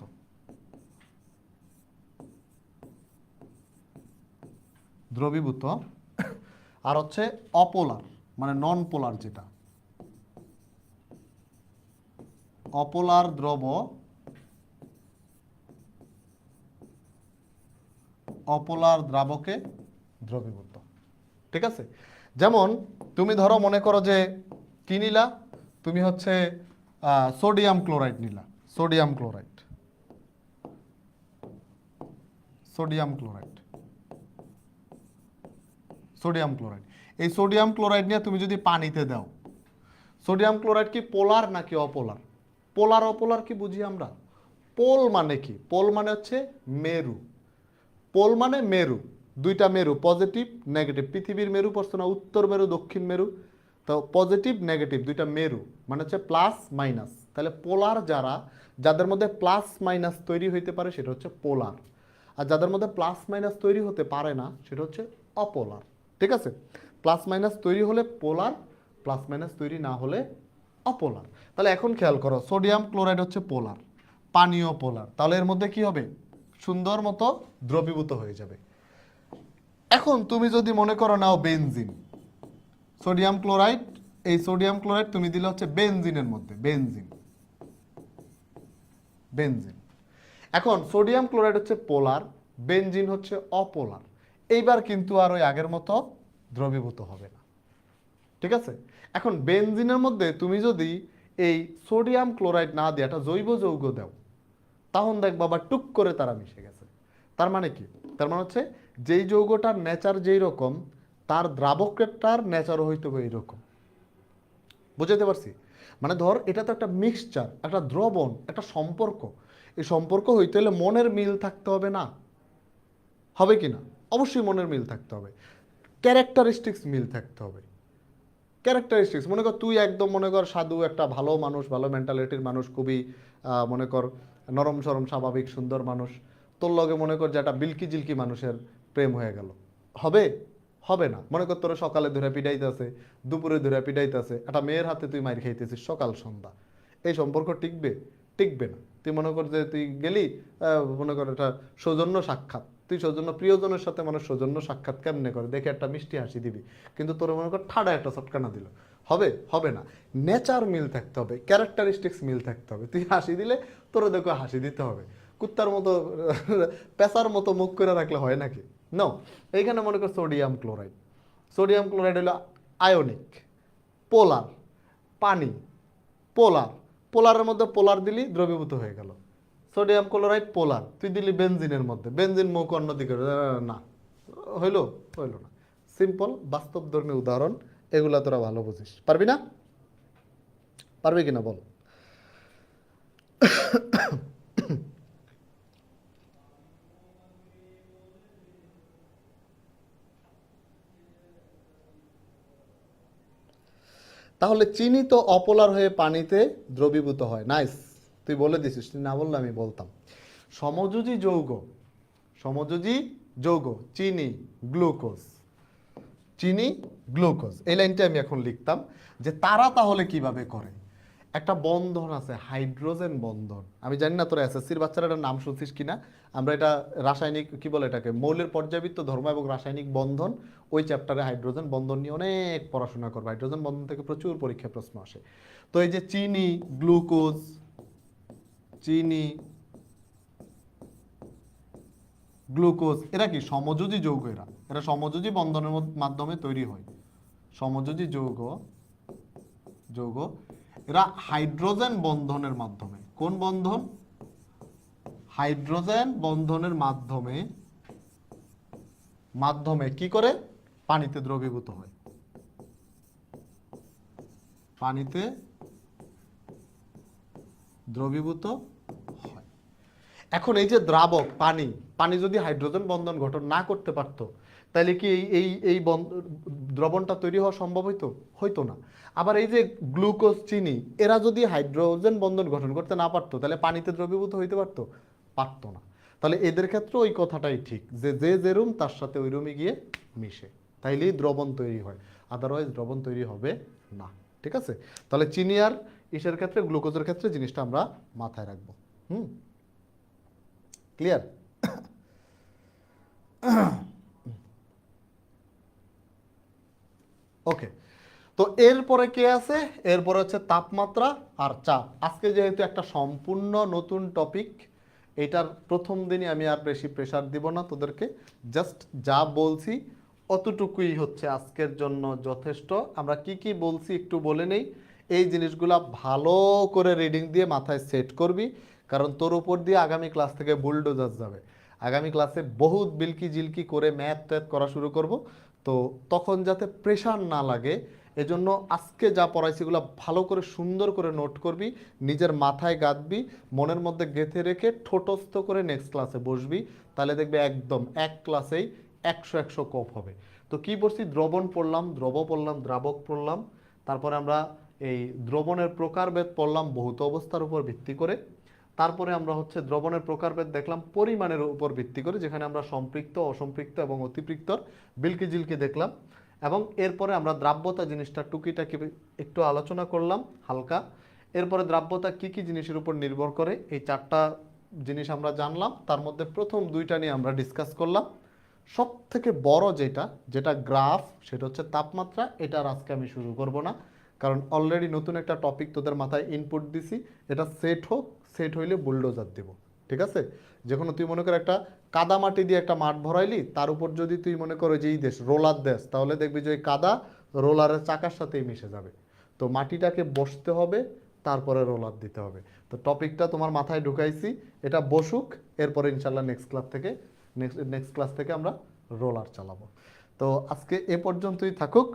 দ্রবীভূত। আর হচ্ছে অপোলার মানে নন পোলার, যেটা অপোলার দ্রব অপোলার দ্রাবকে দ্রবীভূত। ঠিক আছে? যেমন তুমি ধরো মনে করো যে কি নিলা, তুমি হচ্ছে সোডিয়াম ক্লোরাইড নিলা, sodium chloride sodium chloride sodium chloride. এই সোডিয়াম ক্লোরাইড নিয়ে তুমি যদি পানিতে দাও, সোডিয়াম ক্লোরাইড কি পোলার নাকি অপোলার? পোলার অপোলার কি বুঝি আমরা? পোল মানে কি? পোল মানে হচ্ছে মেরু। পোল মানে মেরু, দুইটা মেরু পজিটিভ নেগেটিভ। পৃথিবীর মেরু পড়ছো না, উত্তর মেরু দক্ষিণ মেরু, তো পজিটিভ নেগেটিভ দুইটা মেরু মানে হচ্ছে প্লাস মাইনাস। তাহলে পোলার যারা, যাদের মধ্যে প্লাস মাইনাস তৈরি হইতে পারে সেটা হচ্ছে পোলার, আর যাদের মধ্যে প্লাস মাইনাস তৈরি হতে পারে না সেটা হচ্ছে অপোলার। ঠিক আছে? প্লাস মাইনাস তৈরি হলে পোলার, প্লাস মাইনাস তৈরি না হলে অপোলার। তাহলে এখন খেয়াল করো, সোডিয়াম ক্লোরাইড হচ্ছে পোলার, পানীয় পোলার, তাহলে এর মধ্যে কি হবে? সুন্দর মতো দ্রবীভূত হয়ে যাবে। এখন তুমি যদি মনে করো নাও বেনজিন, সোডিয়াম ক্লোরাইড, এই সোডিয়াম ক্লোরাইড তুমি দিলে হচ্ছে বেনজিনের মধ্যে, বেনজিন বেনজিন। এখন সোডিয়াম ক্লোরাইড হচ্ছে পোলার, বেনজিন হচ্ছে অপোলার। এইবার কিন্তু আর ওই আগের মতো দ্রবীভূত হবে না। ঠিক আছে? এখন বেনজিনের মধ্যে তুমি যদি এই সোডিয়াম ক্লোরাইড না দিয়ে একটা জৈব যৌগ দাও, তখন দেখবা আবার টুক করে তারা মিশে গেছে। তার মানে কি? তার মানে হচ্ছে যেই যৌগটার নেচার যেই রকম, তার দ্রাবকটার নেচারও হইতে হবে এইরকম। বুঝাতে পারছি? মানে ধর এটা তো একটা মিক্সচার, একটা দ্রবণ, একটা সম্পর্ক। এই সম্পর্ক হইতে হলে মনের মিল থাকতে হবে না? হবে কি না? অবশ্যই মনের মিল থাকতে হবে, ক্যারেক্টারিস্টিক্স মিল থাকতে হবে। ক্যারেক্টারিস্টিক্স মনে কর তুই একদম মনে কর সাধু একটা ভালো মানুষ, ভালো মেন্টালিটির মানুষ, খুবই মনে কর নরম সরম স্বাভাবিক সুন্দর মানুষ, তোর লগে মনে কর যে একটা বিলকি জিলকি মানুষের প্রেম হয়ে গেল, হবে? হবে না। মনে কর তোর সকালে ধরে পিটাইতেছে, দুপুরে ধরে পিটাইতেছে, একটা মেয়ের হাতে তুই মাইর খাইতেছিস সকাল সন্ধ্যা, এই সম্পর্ক টিকবে? টিকবে না। তুই মনে কর যে তুই গেলি মনে কর একটা সৌজন্য সাক্ষাৎ, তুই সৌজন্য প্রিয়জনের সাথে মানুষ সৌজন্য সাক্ষাৎ কেমনে করে দেখে একটা মিষ্টি হাসি দিবি, কিন্তু তোর মনে কর ঠাডা একটা চটকানা দিল, হবে? হবে না। নেচার মিল থাকতে হবে, ক্যারেক্টারিস্টিক্স মিল থাকতে হবে। তুই হাসি দিলে তোর দেখো হাসি দিতে হবে, কুত্তার মতো পেশার মতো মুখ করে রাখলে হয় নাকি? নো। এইখানে মনে কর সোডিয়াম ক্লোরাইড, সোডিয়াম ক্লোরাইড হলো আয়নিক, পোলার, পানি, পোলার, পোলারের মধ্যে পোলার দিলি দ্রবীভূত হয়ে গেল। সোডিয়াম ক্লোরাইড পোলার, তুই দিলি বেনজিনের মধ্যে, বেনজিন মুখ অন্যদিকে, না, হইলো? হইলো না। সিম্পল বাস্তবধর্মী উদাহরণ, এগুলা তোরা ভালো বুঝিস। পারবি না? পারবি কিনা বল? তাহলে চিনি তো অপোলার হয়ে পানিতে দ্রবীভূত হয়। নাইস, তুই বলে দিছিস, তুই না বললে আমি বলতাম। সমযোজী যৌগ, সমযোজী যৌগ চিনি, গ্লুকোজ, চিনি, গ্লুকোজ, এই লাইনটা আমি এখন লিখতাম যে তারা তাহলে কিভাবে করে। একটা বন্ধন আছে, হাইড্রোজেন বন্ধন। আমি জানি না তোরা এসএসসির বাচ্চারা এটার নাম শুনছিস কিনা। আমরা এটা রাসায়নিক কি বলে এটাকে, মৌলের পর্যাবৃত্ত ধর্ম এবং রাসায়নিক বন্ধন, ওই চ্যাপ্টারে হাইড্রোজেন বন্ধন নিয়ে অনেক পড়াশোনা করবো। হাইড্রোজেন বন্ধন থেকে প্রচুর পরীক্ষায় প্রশ্ন আসে। তো এই যে চিনি, গ্লুকোজ, চিনি, গ্লুকোজ, এরা কি সমযোজী যৌগ? এরা এরা সমযোজী বন্ধনের মাধ্যমে তৈরি হয়। সমযোজী যৌগ, যৌগ, এরা হাইড্রোজেন বন্ধনের মাধ্যমে, কোন বন্ধন? হাইড্রোজেন বন্ধনের মাধ্যমে, মাধ্যমে কি করে? পানিতে দ্রবীভূত হয়, পানিতে দ্রবীভূত হয়। এখন এই যে দ্রাবক পানি, পানি যদি হাইড্রোজেন বন্ধন গঠন না করতে পারতো, তাহলে কি এই দ্রবণটা তৈরি হওয়া সম্ভব হইতো? হইতো না। আবার এই যে গ্লুকোজ, চিনি, এরা যদি হাইড্রোজেন বন্ধন গঠন করতে না পারতো, তাহলে পানিতে দ্রবীভূত হইতে পারতো? পারতো না। তাহলে এদের ক্ষেত্রে ওই কথাটাই ঠিক, যে যে যেরুম তার সাথে ওইরুমই গিয়ে মিশে, তাইলেই দ্রবণ তৈরি হয়, আদারওয়াইজ দ্রবণ তৈরি হবে না। ঠিক আছে? তাহলে চিনি আর ইসের ক্ষেত্রে, গ্লুকোজের ক্ষেত্রে জিনিসটা আমরা মাথায় রাখবো। ক্লিয়ার? ওকে। তো এরপরে কে আছে? এরপরে হচ্ছে তাপমাত্রা আর চাপ। আজকে যেহেতু একটা সম্পূর্ণ নতুন টপিক, এটার প্রথম দিনই আমি আর বেশি প্রেসার দিব না তোদেরকে, জাস্ট যা বলছি অতটুকুই হচ্ছে আজকের জন্য যথেষ্ট। আমরা কি কি বলছি একটু বলে নেই। এই জিনিসগুলা ভালো করে রিডিং দিয়ে মাথায় সেট করবি, কারণ তোর উপর দিয়ে আগামী ক্লাস থেকে বুলডোজার যাবে। আগামী ক্লাসে বহুত বিলকি জিলকি করে ম্যাথ ট্যাথ করা শুরু করব, তো তখন যাতে প্রেশার না লাগে এজন্য আজকে যা পড়াইছি এগুলো ভালো করে সুন্দর করে নোট করবি, নিজের মাথায় গাঁথবি, মনের মধ্যে গেঁথে রেখে ঠোঁটস্থ করে নেক্সট ক্লাসে বসবি। তাহলে দেখবে একদম এক ক্লাসেই 100 কপ হবে। তো কি পড়ছি? দ্রবণ পড়লাম, দ্রব পড়লাম, দ্রাবক পড়লাম, তারপরে আমরা এই দ্রবণের প্রকারভেদ পড়লাম বহুত অবস্থার উপর ভিত্তি করে। তারপরে আমরা হচ্ছে দ্রবণের প্রকারভেদ দেখলাম পরিমাণের উপর ভিত্তি করে, যেখানে আমরা সম্পৃক্ত, অসম্পৃক্ত এবং অতিপৃক্তর বিলকি জিলকি দেখলাম। এবং এরপরে আমরা দ্রাব্যতা জিনিসটা টুকিটাকি একটু আলোচনা করলাম হালকা। এরপরে দ্রাব্যতা কি কি জিনিসের উপর নির্ভর করে এই 4টা জিনিস আমরা জানলাম। তার মধ্যে প্রথম 2টা নিয়ে আমরা ডিসকাস করলাম। সব থেকে বড় যেটা যেটা গ্রাফ, সেটা হচ্ছে তাপমাত্রা। এটার আজকে আমি শুরু করব না, কারণ অলরেডি নতুন একটা টপিক তোদের মাথায় ইনপুট দিছি। এটা সেট হোক, সেট হইলে বুলডোজার দেব। ঠিক আছে? যখন তুই মনে কর একটা কাদা মাটি দিয়ে একটা মাঠ ভরাইলি, তার উপর যদি তুই মনে করো যে এই দেশ রোলার দেশ, তাহলে দেখবি যে ওই কাদা রোলারের চাকার সাথেই মিশে যাবে। তো মাটিটাকে বসতে হবে, তারপরে রোলার দিতে হবে। তো টপিকটা তোমার মাথায় ঢুকাইছি, এটা বসুক। এরপরে ইনশাল্লাহ নেক্সট ক্লাস থেকে আমরা রোলার চালাবো। তো আজকে এ পর্যন্তই থাকুক।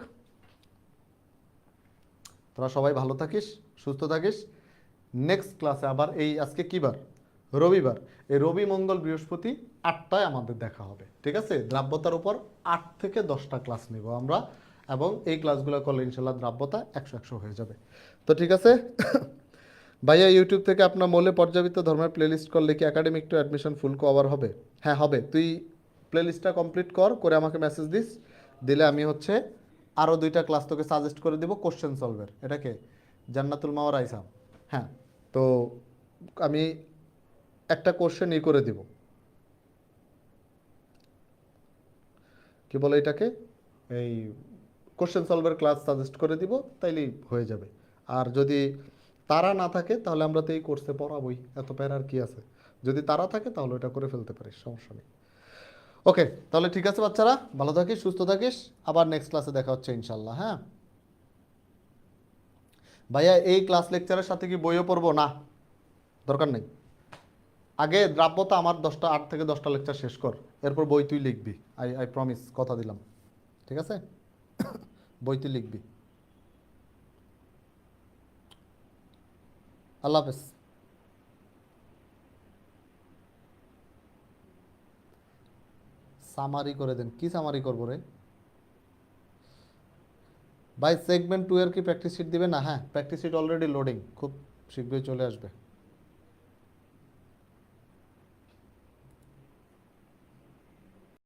তোরা সবাই ভালো থাকিস, সুস্থ থাকিস। নেক্সট ক্লাসে আবার এই আজকে কী বার? রবিবার। এই রবি, মঙ্গল, বৃহস্পতি 8টায় আমাদের দেখা হবে। ঠিক আছে? দ্রাব্যতার উপর 8 থেকে 10টা ক্লাস নিব আমরা, এবং এই ক্লাসগুলো করলে ইনশাল্লাহ দ্রাব্যতা 100 হয়ে যাবে। তো ঠিক আছে। ভাইয়া, ইউটিউব থেকে আপনার মৌলে পর্যাবৃত্ত ধর্মের প্লেলিস্ট করলে কি academic two admission full cover হবে? হ্যাঁ, হবে। তুই প্লেলিস্টটা কমপ্লিট করে আমাকে মেসেজ দিস, দিলে আমি হচ্ছে আরও 2টা ক্লাস তোকে সাজেস্ট করে দেবো কোশ্চেন সলভের। এটাকে জান্নাতুল মাওয়ার আইসাম। হ্যাঁ, তো আমি একটা কোশ্চেন করে দিব, কি বলে এটাকে, এই কোশ্চেন সলভের ক্লাস সাজেস্ট করে দিব, তাইলেই হয়ে যাবে। আর যদি তারা না থাকে তাহলে আমরা তো এই কোর্সে পড়াবোই, এত প্যারার কি আছে। যদি তারা থাকে তাহলে এটা করে ফেলতে পারিস, সমস্যা নেই। ওকে, তাহলে ঠিক আছে বাচ্চারা, ভালো থাকিস, সুস্থ থাকিস। আবার নেক্সট ক্লাসে দেখা হচ্ছে ইনশাল্লাহ। হ্যাঁ ভাইয়া, এই ক্লাস লেকচারের সাথে কি বইও পড়বো? না, দরকার নেই। আগে দ্রাব্যতা আমার 8 থেকে 10টা লেকচার শেষ কর, এরপর বই তুই লিখবি। আই প্রমিস, কথা দিলাম। ঠিক আছে? বই তুই লিখবি। আল্লাহ হাফেজ। সামারি করে দেন। কি সামারি করবো রে ভাই? সেগমেন্ট 2 এর কি প্র্যাকটিস শিট দিবে না? হ্যাঁ, প্র্যাকটিস শিট অলরেডি লোডিং, খুব শীঘ্রই চলে আসবে।